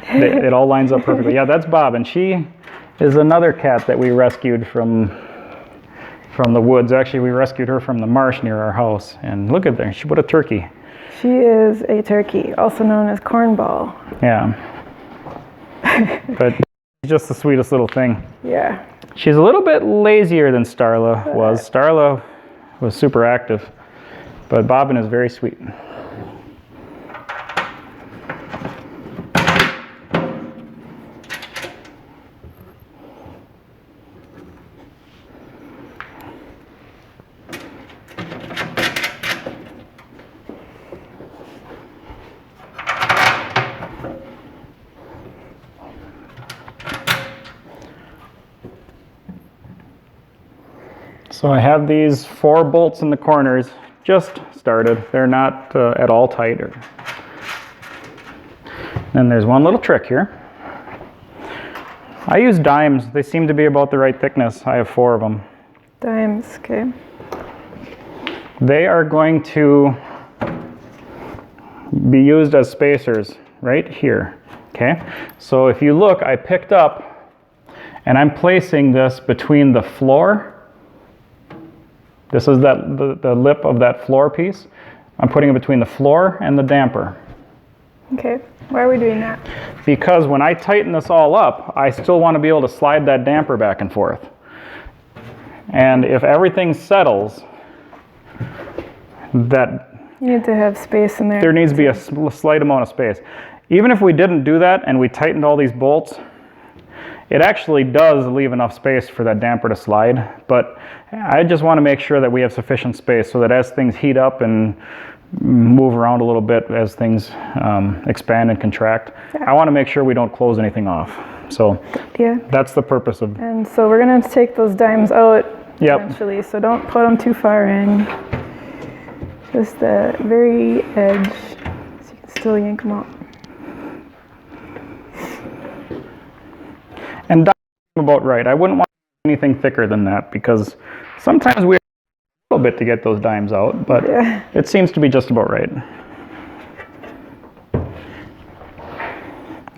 It all lines up perfectly. Yeah, that's Bob, and she is another cat that we rescued from the woods. Actually, we rescued her from the marsh near our house. And look at there, what a turkey.
She is a turkey, also known as cornball.
Yeah. But she's just the sweetest little thing.
Yeah.
She's a little bit lazier than Starla was. Starla was super active, but Bobbin is very sweet. So I have these 4 bolts in the corners, just started. They're not at all tight. Then there's one little trick here. I use dimes. They seem to be about the right thickness. I have 4 of them.
Dimes, okay.
They are going to be used as spacers right here, okay? So if you look, I picked up and I'm placing this between the floor. This is the lip of that floor piece. I'm putting it between the floor and the damper.
Okay, why are we doing that?
Because when I tighten this all up, I still want to be able to slide that damper back and forth. And if everything settles,
you need to have space in there.
There needs to be a slight amount of space. Even if we didn't do that and we tightened all these bolts, it actually does leave enough space for that damper to slide. But I just want to make sure that we have sufficient space so that as things heat up and move around a little bit, as things expand and contract, I want to make sure we don't close anything off. So that's the purpose of. And
so we're going to take those dimes out eventually, so don't put them too far in. Just the very edge, so you can still yank them out.
And dimes about right. I wouldn't want anything thicker than that because sometimes we have a little bit to get those dimes out, but it seems to be just about right.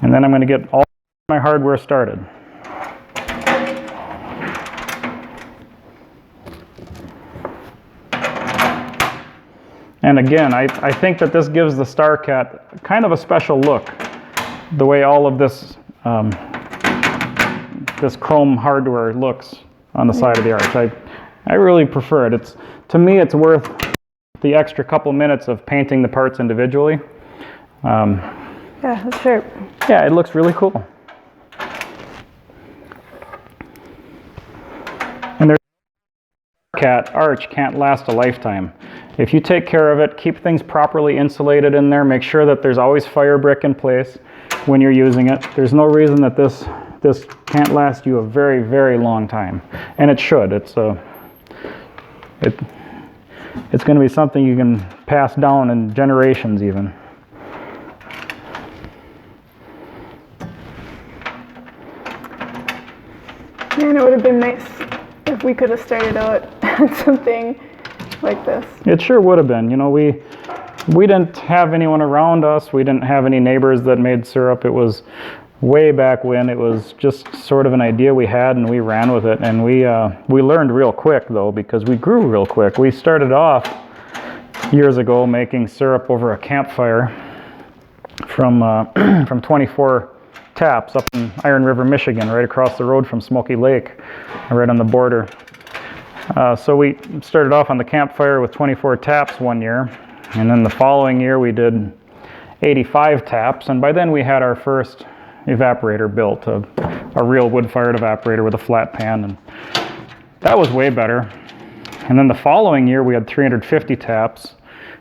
And then I'm going to get all my hardware started. And again, I think that this gives the StarCat kind of a special look, the way all of this this chrome hardware looks on the side of the Arch. I really prefer it. To me, it's worth the extra couple minutes of painting the parts individually.
Yeah, that's sharp.
Yeah, it looks really cool. And their StarCat Arch can't last a lifetime. If you take care of it, keep things properly insulated in there, make sure that there's always fire brick in place when you're using it. There's no reason that this can't last you a very, very long time. And it should. It's going to be something you can pass down in generations even.
Man, it would have been nice if we could have started out at something like this.
It sure would have been. You know, we didn't have anyone around us. We didn't have any neighbors that made syrup. It was way back when. It was just sort of an idea we had, and we ran with it. And we learned real quick, though, because we grew real quick. We started off years ago making syrup over a campfire from 24 taps up in Iron River, Michigan, right across the road from Smoky Lake, right on the border. So we started off on the campfire with 24 taps one year, and then the following year we did 85 taps, and by then we had our first evaporator built, a real wood-fired evaporator with a flat pan, and that was way better. And then the following year we had 350 taps,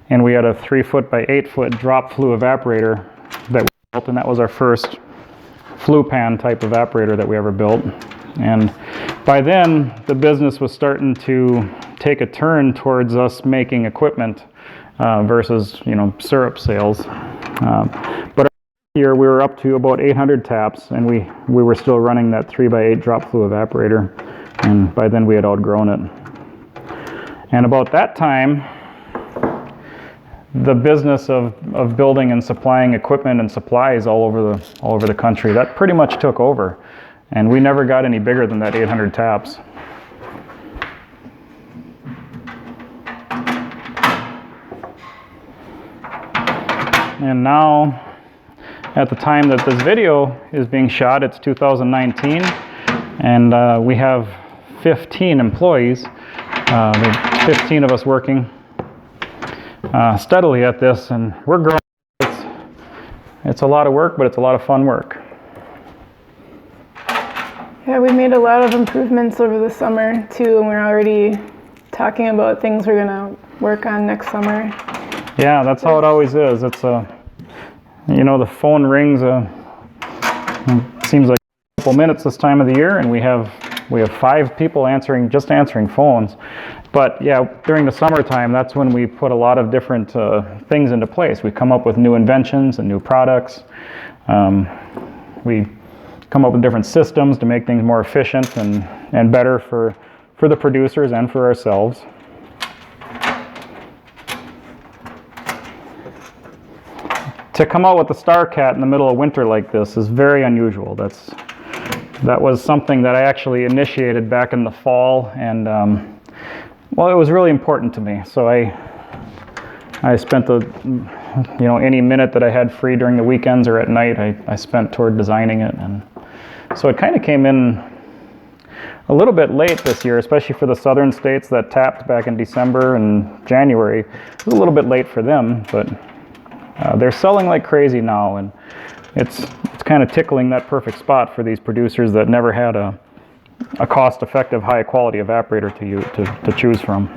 and we had a 3-foot by 8-foot drop flue evaporator that we built, and that was our first flue pan type evaporator that we ever built. And by then, the business was starting to take a turn towards us making equipment versus, syrup sales. But year we were up to about 800 taps, and we were still running that 3x8 drop flue evaporator. And by then, we had outgrown it. And about that time, the business of building and supplying equipment and supplies all over the country, that pretty much took over. And we never got any bigger than that 800 taps. And now, at the time that this video is being shot, it's 2019, and we have 15 employees. There's 15 of us working steadily at this, and we're growing. It's a lot of work, but it's a lot of fun work.
Yeah, we made a lot of improvements over the summer too, and we're already talking about things we're gonna work on next summer.
Yeah, that's how it always is. It's the phone rings. It seems like a couple minutes this time of the year, and we have we have 5 people just answering phones. But yeah, during the summertime, that's when we put a lot of different things into place. We come up with new inventions and new products. We come up with different systems to make things more efficient and better for the producers and for ourselves. To come out with the StarCat in the middle of winter like this is very unusual. That was something that I actually initiated back in the fall, and well, it was really important to me. So I spent any minute that I had free during the weekends or at night, I spent toward designing it. And so it kind of came in a little bit late this year, especially for the southern states that tapped back in December and January. It was a little bit late for them, but they're selling like crazy now, and it's kind of tickling that perfect spot for these producers that never had a cost-effective, high-quality evaporator to choose from.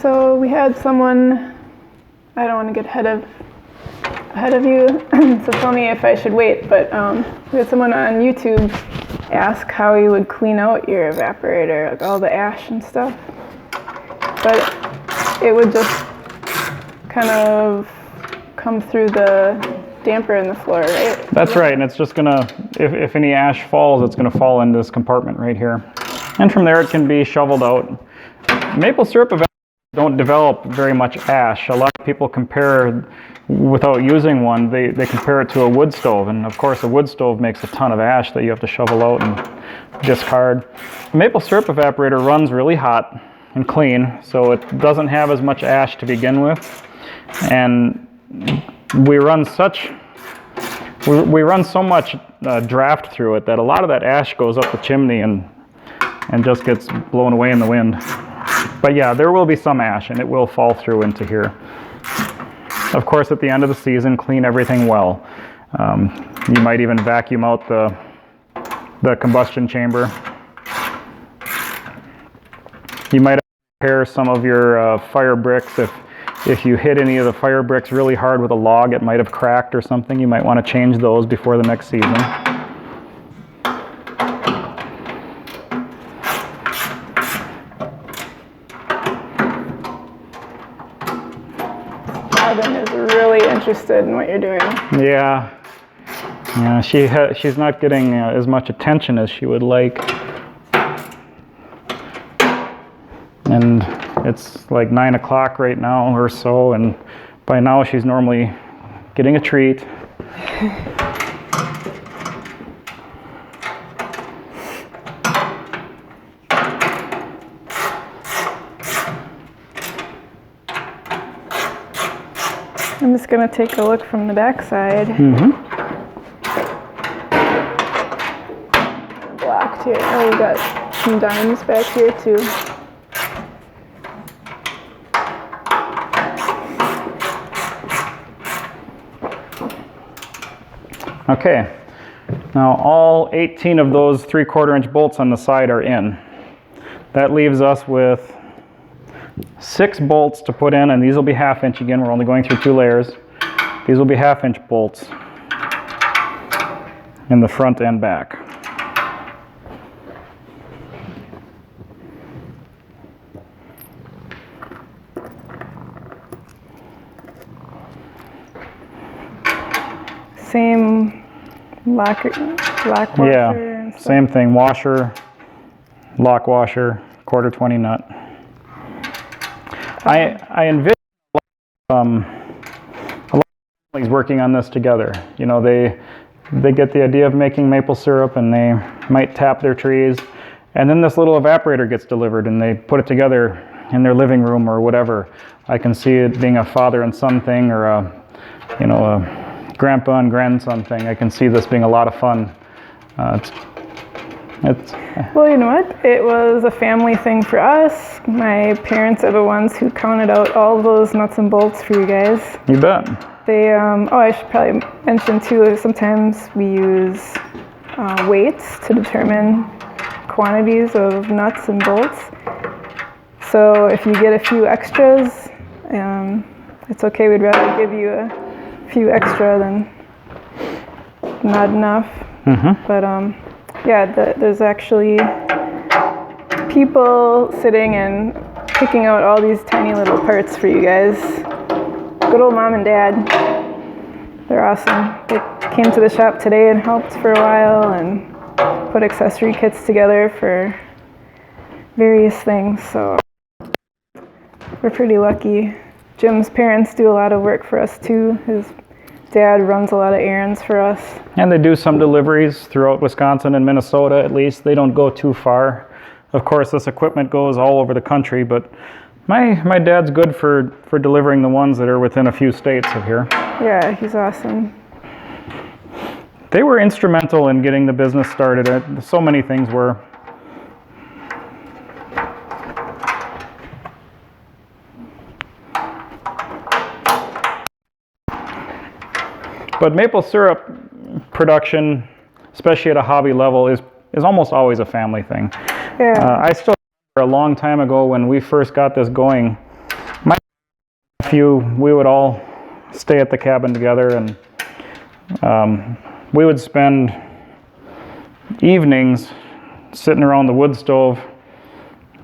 So we had someone, I don't want to get ahead of you, so tell me if I should wait, but we had someone on YouTube ask how you would clean out your evaporator, like all the ash and stuff. But it would just kind of come through the damper in the floor, right?
That's right, and it's just gonna, if any ash falls, it's gonna fall into this compartment right here. And from there it can be shoveled out. Maple syrup evaporators don't develop very much ash. A lot of people compare, without using one, they compare it to a wood stove, and of course a wood stove makes a ton of ash that you have to shovel out and discard. A maple syrup evaporator runs really hot and clean, so it doesn't have as much ash to begin with, and we run so much draft through it that a lot of that ash goes up the chimney and just gets blown away in the wind. But yeah, there will be some ash, and it will fall through into here. Of course, at the end of the season, clean everything well. You might even vacuum out the combustion chamber. You might repair some of your fire bricks. If you hit any of the fire bricks really hard with a log, it might have cracked or something. You might want to change those before the next season.
Robin is really interested in what you're doing.
Yeah, she's not getting as much attention as she would like. And it's like 9 o'clock right now or so, and by now she's normally getting a treat.
I'm just going to take a look from the back side. Blocked here. Oh, we got some dimes back here too.
Okay, now all 18 of those 3/4 inch bolts on the side are in. That leaves us with 6 bolts to put in, and these will be 1/2 inch again. We're only going through 2 layers. These will be 1/2 inch bolts in the front and back.
Same lock washer?
Yeah, same thing. Washer, lock washer, 1/4 20 nut. I envision a lot of families working on this together. You know, they get the idea of making maple syrup, and they might tap their trees, and then this little evaporator gets delivered, and they put it together in their living room or whatever. I can see it being a father and son thing, or a grandpa and grandson thing. I can see this being a lot of fun.
Well, you know what? It was a family thing for us. My parents are the ones who counted out all of those nuts and bolts for you guys.
You bet.
They, I should probably mention too, sometimes we use weights to determine quantities of nuts and bolts. So if you get a few extras It's okay, we'd rather give you a few extra than not enough. But yeah, there's actually people sitting and picking out all these tiny little parts for you guys. Good old mom and dad. They're awesome. They came to the shop today and helped for a while and put accessory kits together for various things, so we're pretty lucky. Jim's parents do a lot of work for us too. His dad runs a lot of errands for us.
And they do some deliveries throughout Wisconsin and Minnesota at least. They don't go too far. Of course, this equipment goes all over the country, but my dad's good for delivering the ones that are within a few states of here.
Yeah, he's awesome.
They were instrumental in getting the business started. So many things were. But maple syrup production, especially at a hobby level, is almost always a family thing.
Yeah.
I still remember a long time ago when we first got this going, my nephew, we would all stay at the cabin together, and we would spend evenings sitting around the wood stove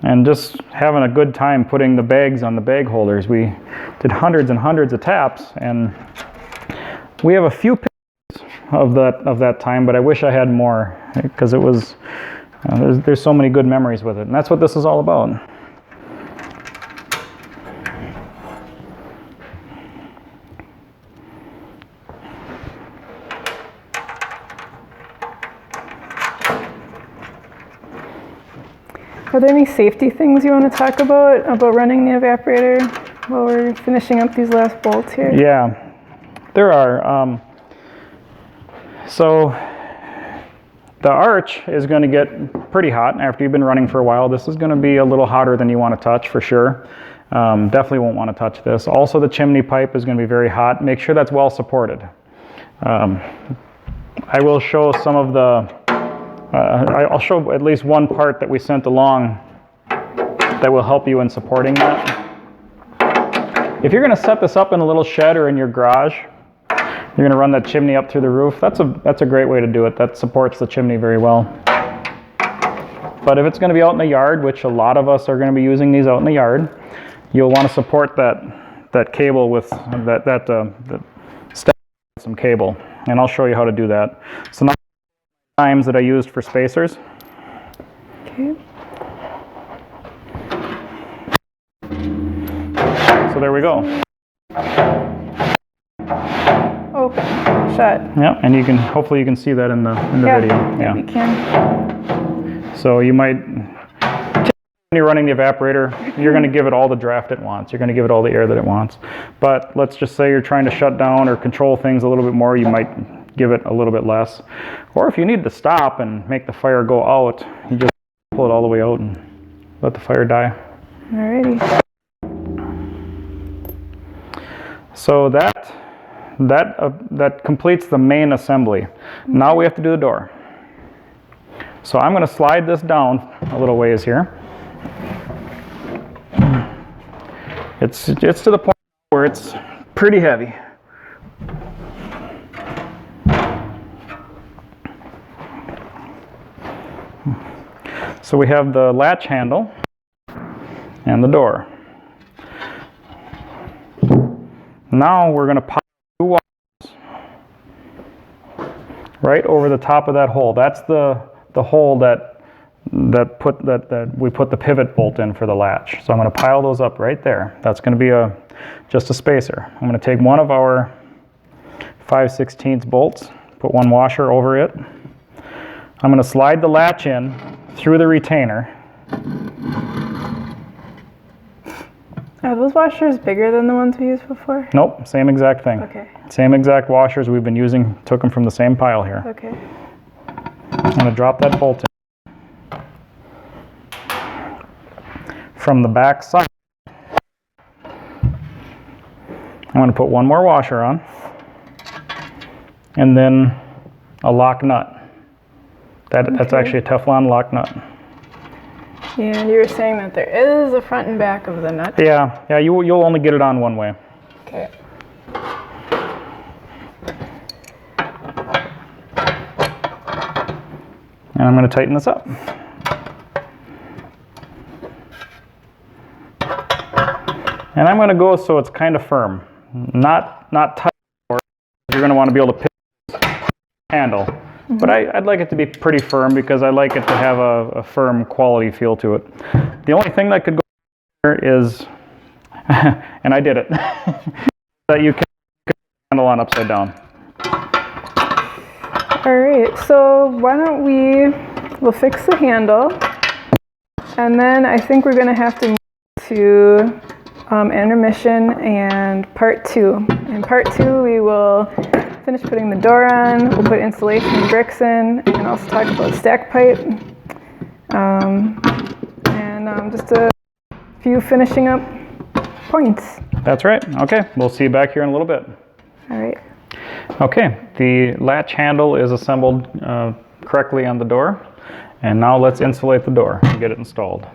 and just having a good time putting the bags on the bag holders. We did hundreds and hundreds of taps, and we have a few pictures of that time, but I wish I had more, because it was there's so many good memories with it, and that's what this is all about.
Are there any safety things you want to talk about running the evaporator while we're finishing up these last bolts here?
Yeah, there are. So the arch is going to get pretty hot after you've been running for a while. This is going to be a little hotter than you want to touch for sure. Definitely won't want to touch this. Also, the chimney pipe is going to be very hot. Make sure that's well supported. I will show some of the I'll show at least one part that we sent along that will help you in supporting that. If you're going to set this up in a little shed or in your garage, you're going to run that chimney up through the roof. That's a great way to do it. That supports the chimney very well. But if it's going to be out in the yard, which a lot of us are going to be using these out in the yard, you'll want to support that cable with that step with some cable, and I'll show you how to do that. So now times that I used for spacers.
Okay.
So there we go.
Open, shut.
Yeah, and hopefully you can see that in the video.
Yeah, we can.
So you might, when you're running the evaporator, you're going to give it all the draft it wants. You're going to give it all the air that it wants. But let's just say you're trying to shut down or control things a little bit more, you might give it a little bit less. Or if you need to stop and make the fire go out, you just pull it all the way out and let the fire die.
Alrighty. So
that completes the main assembly. Now we have to do the door. So I'm going to slide this down a little ways here. It's to the point where it's pretty heavy. So we have the latch handle and the door. Now we're going to pop 2 washers right over the top of that hole. That's the hole that we put the pivot bolt in for the latch. So I'm going to pile those up right there. That's going to be just a spacer. I'm going to take one of our 5/16 bolts, put one washer over it. I'm going to slide the latch in through the retainer.
Are those washers bigger than the ones we used before?
Nope, same exact thing.
Okay.
Same exact washers we've been using, took them from the same pile here.
Okay.
I'm going to drop that bolt in. From the back side, I'm going to put one more washer on, and then a lock nut. That's actually a Teflon lock nut.
And you were saying that there is a front and back of the nut.
Yeah, you'll only get it on one way.
Okay.
And I'm going to tighten this up. And I'm going to go so it's kind of firm, not tight. You're going to want to be able to pick the handle. Mm-hmm. But I'd like it to be pretty firm because I like it to have a firm quality feel to it. The only thing that could go here is, and I did it, that you can put the handle on upside down.
All right, so why don't we'll fix the handle, and then I think we're going to have to move to intermission and part 2. In part 2, we will finish putting the door on, we'll put insulation and bricks in, and also talk about stack pipe, and just a few finishing up points.
That's right. Okay, we'll see you back here in a little bit.
All right.
Okay, the latch handle is assembled correctly on the door, and now let's insulate the door and get it installed.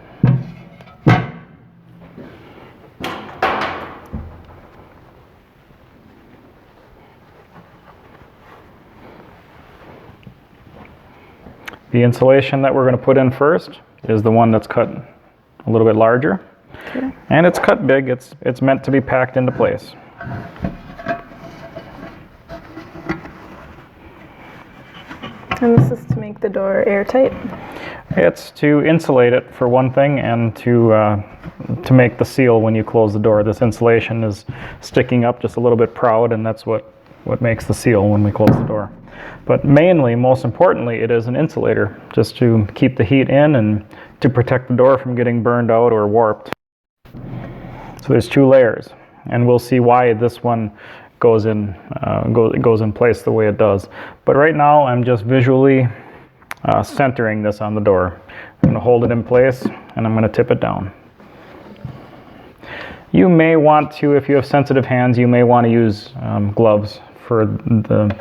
The insulation that we're going to put in first is the one that's cut a little bit larger. Okay. And it's cut big. It's meant to be packed into place.
And this is to make the door airtight?
It's to insulate it for one thing, and to make the seal when you close the door. This insulation is sticking up just a little bit proud, and that's what makes the seal when we close the door. But mainly, most importantly, it is an insulator, just to keep the heat in and to protect the door from getting burned out or warped. So there's 2 layers, and we'll see why this one goes in place the way it does. But right now, I'm just visually centering this on the door. I'm going to hold it in place, and I'm going to tip it down. You may want to, if you have sensitive hands, you may want to use gloves for the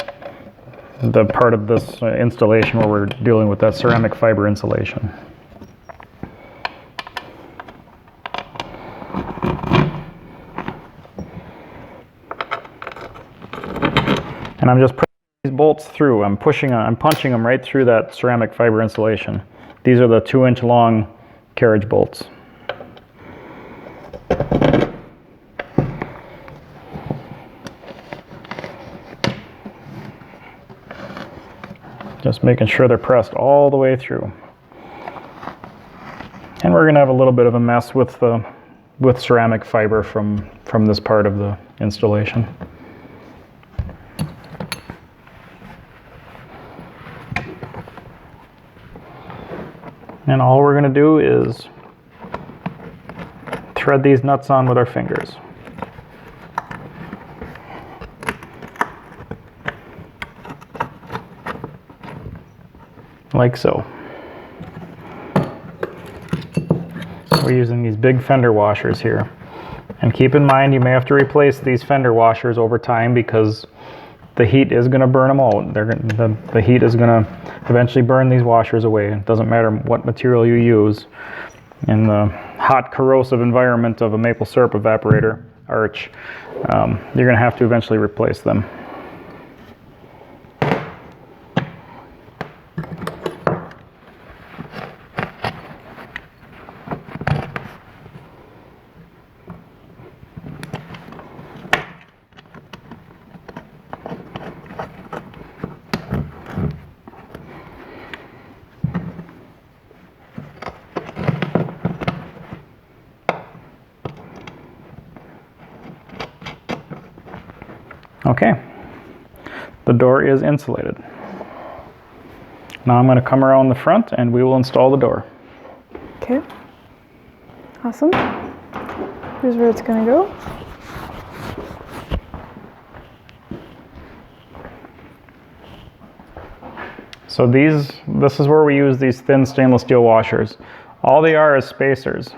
part of this installation where we're dealing with that ceramic fiber insulation. And I'm just putting these bolts through. I'm punching them right through that ceramic fiber insulation. These are the 2-inch long carriage bolts. Just making sure they're pressed all the way through. And we're going to have a little bit of a mess with ceramic fiber from this part of the installation. And all we're going to do is thread these nuts on with our fingers. Like so. We're using these big fender washers here. And keep in mind, you may have to replace these fender washers over time because the heat is going to burn them out. The heat is going to eventually burn these washers away. It doesn't matter what material you use. In the hot, corrosive environment of a maple syrup evaporator arch, you're going to have to eventually replace them. Okay, the door is insulated. Now I'm going to come around the front and we will install the door.
Okay, awesome. Here's where it's going to go.
So this is where we use these thin stainless steel washers. All they are is spacers,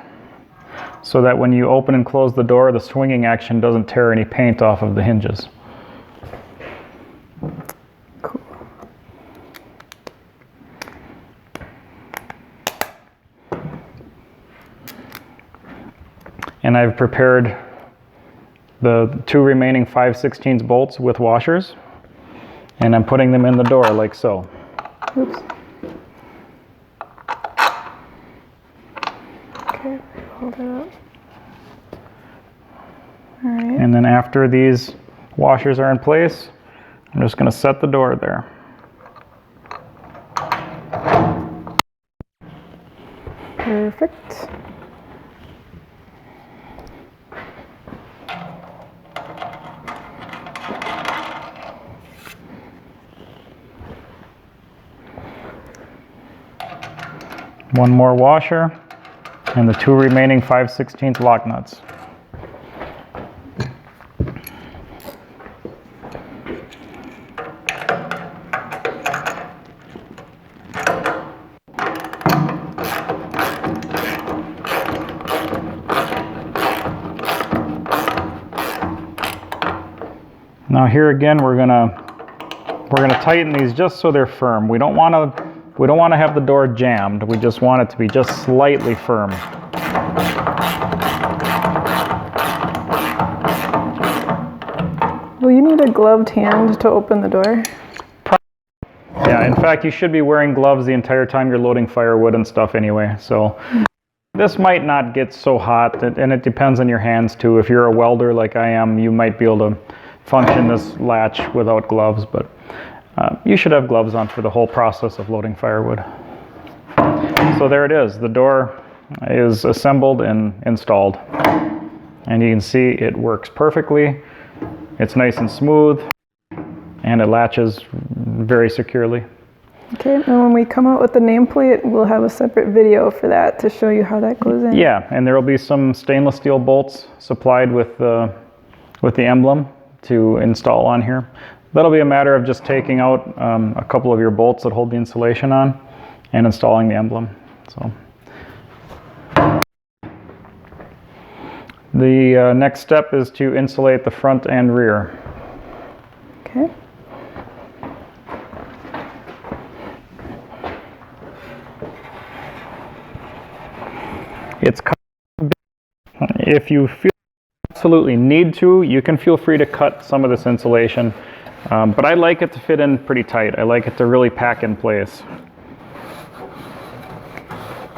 so that when you open and close the door, the swinging action doesn't tear any paint off of the hinges.
Cool.
And I've prepared the 2 remaining 5/16 bolts with washers, and I'm putting them in the door like so.
Oops. Okay, hold it up. All right.
And then after these washers are in place, I'm just going to set the door there.
Perfect.
One more washer and the 2 remaining 5/16 lock nuts. Now here again, we're gonna tighten these just so they're firm. We don't want to have the door jammed. We just want it to be just slightly firm.
Will you need a gloved hand to open the door?
Yeah, in fact, you should be wearing gloves the entire time you're loading firewood and stuff anyway. So this might not get so hot, and it depends on your hands too. If you're a welder like I am, you might be able to function this latch without gloves, but you should have gloves on for the whole process of loading firewood. So there it is. The door is assembled and installed. And you can see it works perfectly. It's nice and smooth, and it latches very securely.
Okay, and when we come out with the nameplate, we'll have a separate video for that to show you how that goes in.
Yeah, and there will be some stainless steel bolts supplied with the emblem to install on here. That'll be a matter of just taking out a couple of your bolts that hold the insulation on and installing the emblem. So the next step is to insulate the front and rear.
Okay.
It's cut. If you feel absolutely need to, you can feel free to cut some of this insulation, but I like it to fit in pretty tight. I like it to really pack in place.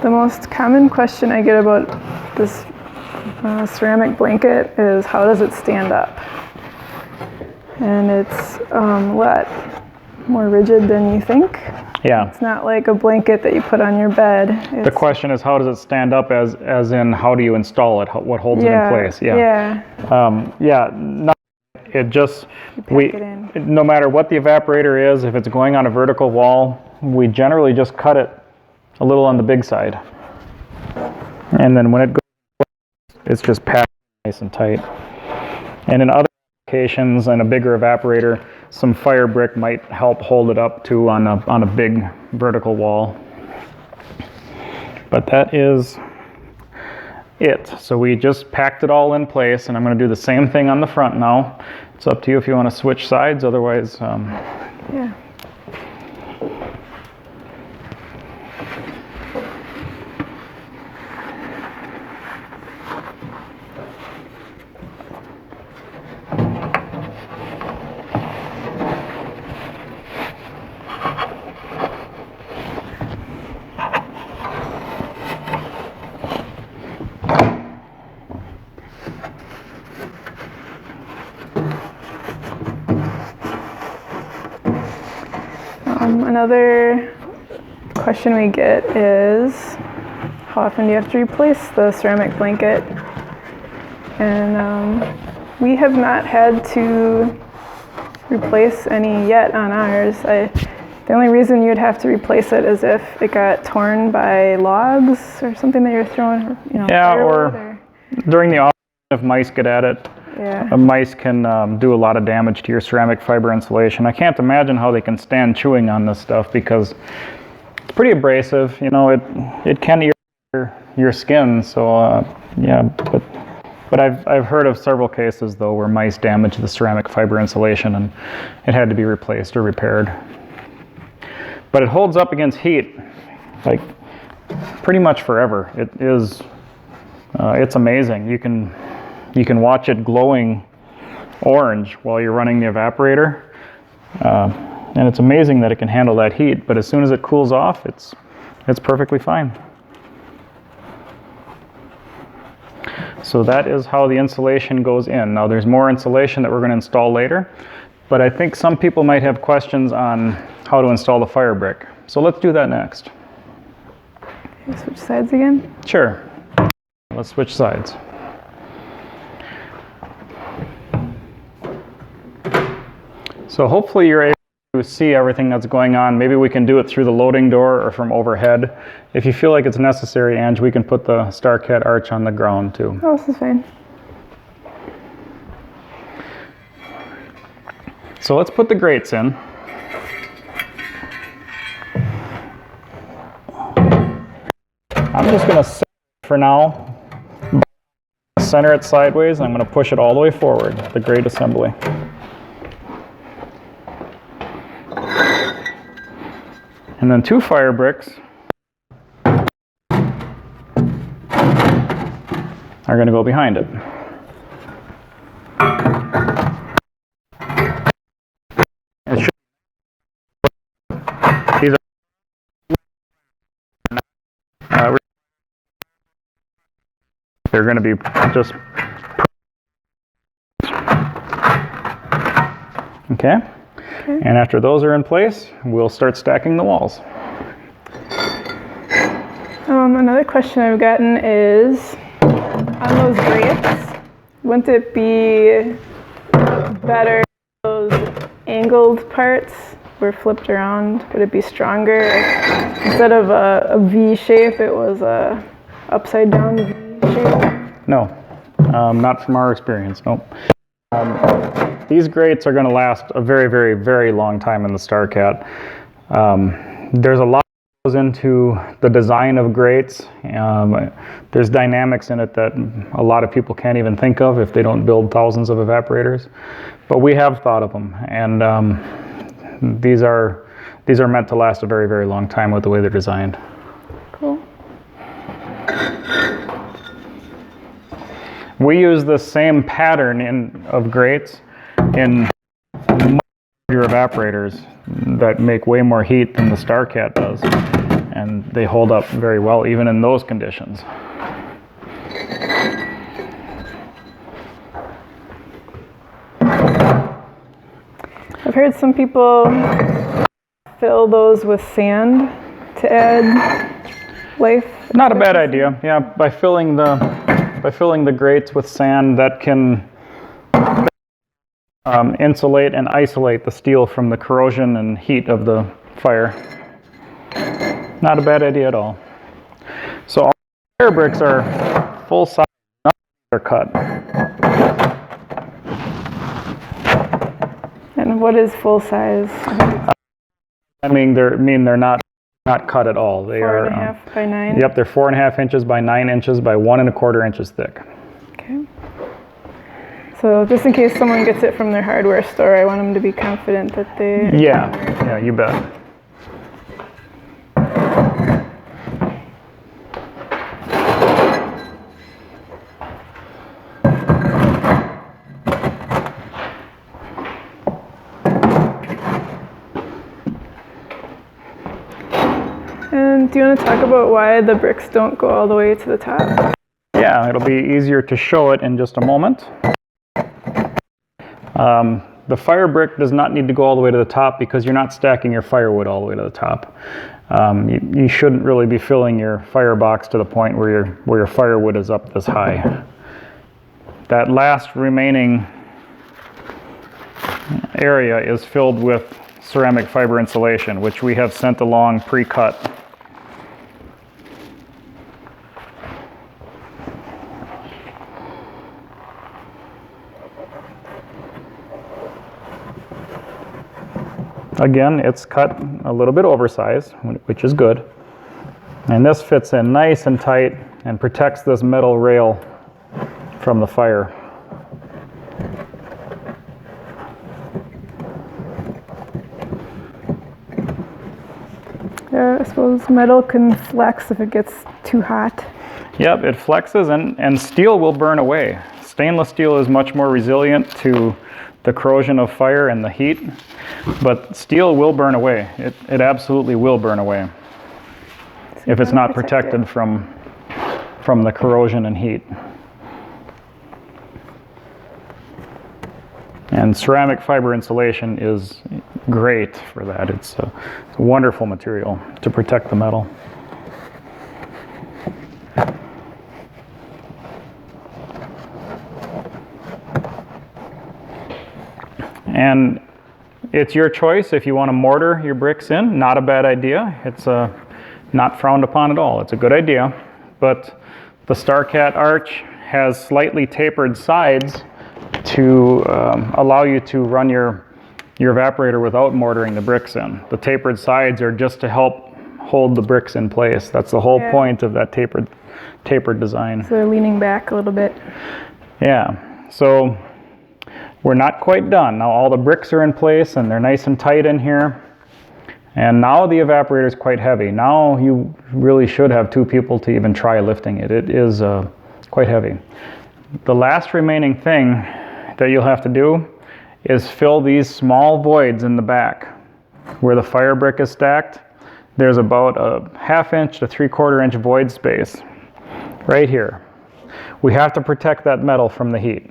The most common question I get about this ceramic blanket is how does it stand up? And it's a lot more rigid than you think.
Yeah.
It's not like a blanket that you put on your bed.
The question is, how does it stand up, as in how do you install it? What holds it in place?
Yeah.
It just,
pack it in.
no matter what the evaporator is, if it's going on a vertical wall, we generally just cut it a little on the big side. And then when it goes, it's just packed nice and tight. And in other applications, and a bigger evaporator, some fire brick might help hold it up too on a big vertical wall. But that is it. So we just packed it all in place, and I'm going to do the same thing on the front now. It's up to you if you want to switch sides, otherwise
yeah. Another question we get is, how often do you have to replace the ceramic blanket? And we have not had to replace any yet on ours. The only reason you'd have to replace it is if it got torn by logs or something that you're throwing,
yeah, or during the autumn, if mice get at it.
Yeah.
Mice can do a lot of damage to your ceramic fiber insulation. I can't imagine how they can stand chewing on this stuff because it's pretty abrasive. It can irritate your skin. So yeah, but I've heard of several cases though where mice damaged the ceramic fiber insulation and it had to be replaced or repaired. But it holds up against heat like pretty much forever. It is It's amazing. You can watch it glowing orange while you're running the evaporator. And it's amazing that it can handle that heat, but as soon as it cools off, it's perfectly fine. So that is how the insulation goes in. Now there's more insulation that we're going to install later, but I think some people might have questions on how to install the fire brick. So let's do that next.
Okay, switch sides again?
Sure. Let's switch sides. So hopefully you're able to see everything that's going on. Maybe we can do it through the loading door or from overhead. If you feel like it's necessary, Ange, we can put the StarCat Arch on the ground too.
Oh, this is fine.
So let's put the grates in. I'm just going to set it for now, center it sideways, and I'm going to push it all the way forward, the grate assembly. And then 2 fire bricks are going to go behind it. These are they're going to be just okay. And after those are in place, we'll start stacking the walls.
Another question I've gotten is, on those grates, wouldn't it be better if those angled parts were flipped around? Would it be stronger? Instead of a V shape, it was a upside down V shape?
No, not from our experience, nope. These grates are going to last a very, very, very long time in the StarCat. There's a lot that goes into the design of grates. There's dynamics in it that a lot of people can't even think of if they don't build thousands of evaporators. But we have thought of them, and these are meant to last a very, very long time with the way they're designed.
Cool.
We use the same pattern of grates in your evaporators that make way more heat than the StarCat does, and they hold up very well even in those conditions.
I've heard some people fill those with sand to add life.
Not a bad idea. Yeah, by filling the grates with sand, that can insulate and isolate the steel from the corrosion and heat of the fire. Not a bad idea at all. So all fire bricks are full size, they're cut.
And what is full size?
I mean they're not cut at all. They
4.5 by 9.
Yep, they're 4.5 inches by 9 inches by 1.25 inches thick.
Okay. So just in case someone gets it from their hardware store, I want them to be confident that they...
Yeah, you bet.
And do you want to talk about why the bricks don't go all the way to the top?
Yeah, it'll be easier to show it in just a moment. The fire brick does not need to go all the way to the top because you're not stacking your firewood all the way to the top. You shouldn't really be filling your firebox to the point where your firewood is up this high. That last remaining area is filled with ceramic fiber insulation, which we have sent along pre-cut. Again, it's cut a little bit oversized, which is good. And this fits in nice and tight and protects this metal rail from the fire.
Yeah, I suppose metal can flex if it gets too hot.
Yep, it flexes and steel will burn away. Stainless steel is much more resilient to the corrosion of fire and the heat, but steel will burn away. It absolutely will burn away if it's not protected from the corrosion and heat. And ceramic fiber insulation is great for that. It's a wonderful material to protect the metal. And it's your choice if you want to mortar your bricks in. Not a bad idea. It's not frowned upon at all. It's a good idea. But the StarCat Arch has slightly tapered sides to allow you to run your evaporator without mortaring the bricks in. The tapered sides are just to help hold the bricks in place. That's the whole point of that tapered design.
So they're leaning back a little bit.
Yeah. So we're not quite done. Now all the bricks are in place and they're nice and tight in here. And now the evaporator is quite heavy. Now you really should have two people to even try lifting it. It is quite heavy. The last remaining thing that you'll have to do is fill these small voids in the back where the fire brick is stacked. There's about a 1/2 inch to 3/4 inch void space right here. We have to protect that metal from the heat.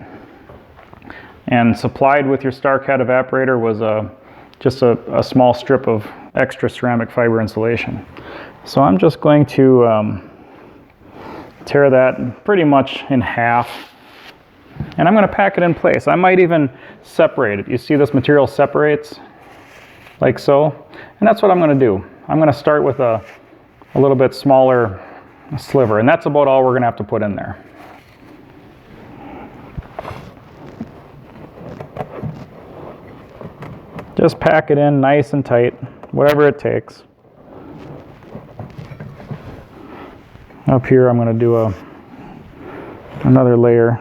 And supplied with your StarCat evaporator was just a small strip of extra ceramic fiber insulation. So I'm just going to tear that pretty much in half. And I'm going to pack it in place. I might even separate it. You see this material separates like so. And that's what I'm going to do. I'm going to start with a little bit smaller sliver. And that's about all we're going to have to put in there. Just pack it in nice and tight, whatever it takes. Up here I'm going to do another layer.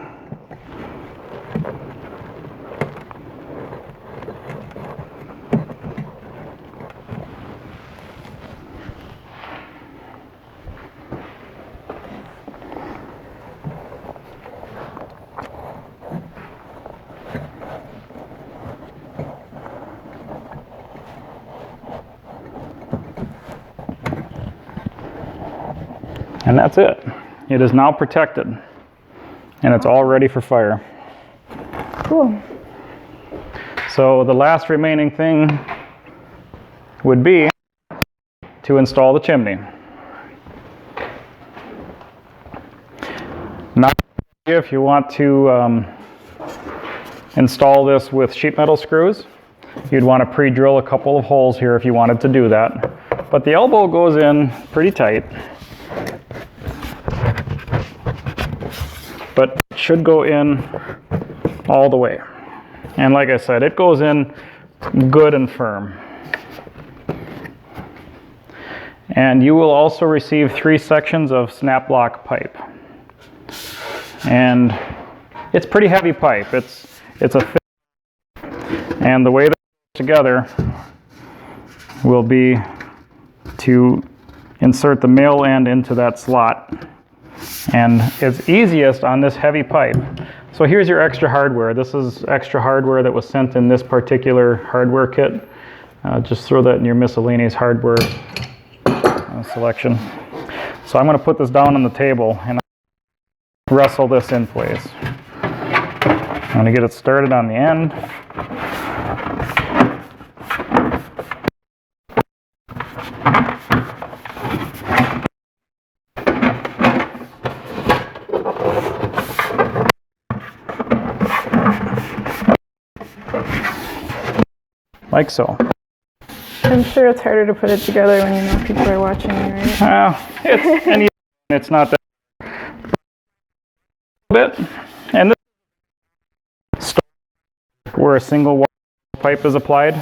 And that's it. It is now protected. And it's all ready for fire.
Cool.
So the last remaining thing would be to install the chimney. Now, if you want to install this with sheet metal screws, you'd want to pre-drill a couple of holes here if you wanted to do that. But the elbow goes in pretty tight. But it should go in all the way. And like I said, it goes in good and firm. And you will also receive 3 sections of snap block pipe. And it's pretty heavy pipe. It's a thick, and the way that it goes together will be to insert the male end into that slot. And it's easiest on this heavy pipe. So here's your extra hardware. This is extra hardware that was sent in this particular hardware kit. Just throw that in your miscellaneous hardware selection. So I'm going to put this down on the table and wrestle this in place. I'm going to get it started on the end. Like so.
I'm sure it's harder to put it together when you know people are watching you, right?
It's not that bit. And this where a single wire pipe is applied.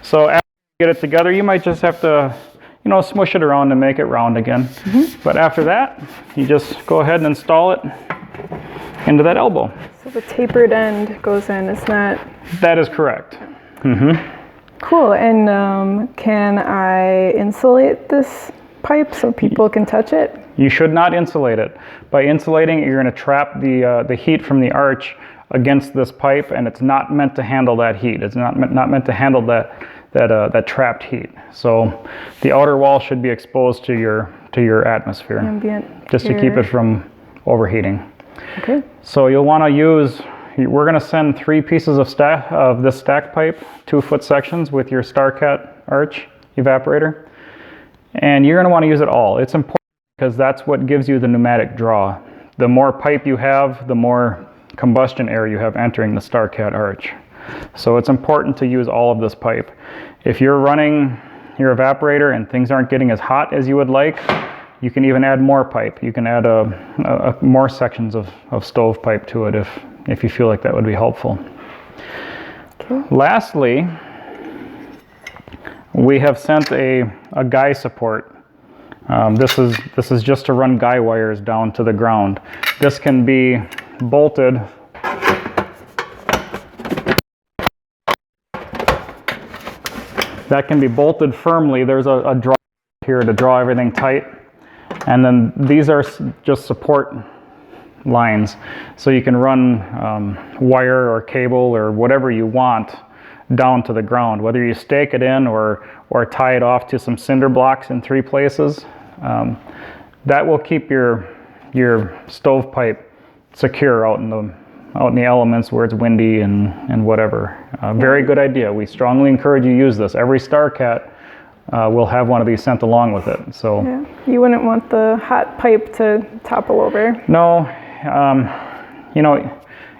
So after you get it together, you might just have to, smush it around and make it round again. But after that, you just go ahead and install it into that elbow.
So the tapered end goes in, it's not...
That is correct.
Cool, and can I insulate this pipe so people can touch it?
You should not insulate it. By insulating it, you're going to trap the heat from the arch against this pipe, and it's not meant to handle that heat. It's not meant to handle that trapped heat. So the outer wall should be exposed to your atmosphere,
Ambient
just to keep it from overheating.
Okay.
So you'll want to use, we're going to send 3 pieces of this stack pipe, 2-foot sections with your StarCat Arch evaporator. And you're going to want to use it all. It's important because that's what gives you the pneumatic draw. The more pipe you have, the more combustion air you have entering the StarCat Arch. So it's important to use all of this pipe. If you're running your evaporator and things aren't getting as hot as you would like, you can even add more pipe. You can add more sections of stove pipe to it if you feel like that would be helpful. Okay. Lastly, we have sent a guy support. This is just to run guy wires down to the ground. This can be bolted firmly. There's a draw here to draw everything tight. And then these are just support lines. So you can run wire or cable or whatever you want down to the ground, whether you stake it in or tie it off to some cinder blocks in 3 places. That will keep your stovepipe secure out in the elements where it's windy and whatever. Very good idea. We strongly encourage you to use this. Every StarCat will have one of these sent along with it. So
yeah. You wouldn't want the hot pipe to topple over.
No,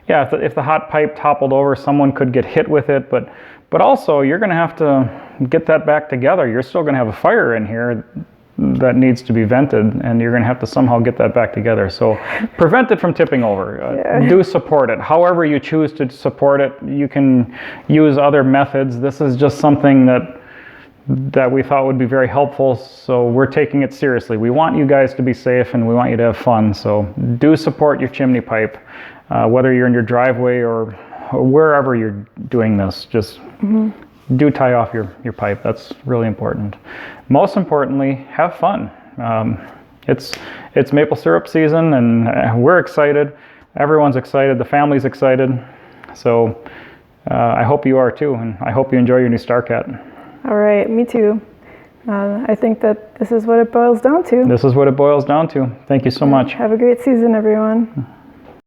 yeah, if the hot pipe toppled over, someone could get hit with it, but also you're going to have to get that back together. You're still going to have a fire in here that needs to be vented, and you're going to have to somehow get that back together. So prevent it from tipping over.
Yeah.
Do support it. However you choose to support it, you can use other methods. This is just something that we thought would be very helpful, so we're taking it seriously. We want you guys to be safe and we want you to have fun, so do support your chimney pipe, whether you're in your driveway or wherever you're doing this. Just do tie off your pipe. That's really important. Most importantly, have fun. It's maple syrup season and we're excited. Everyone's excited. The family's excited. So I hope you are too, and I hope you enjoy your new StarCat.
All right, me too. I think that this is what it boils down to.
This is what it boils down to. Thank you so much.
Have a great season, everyone.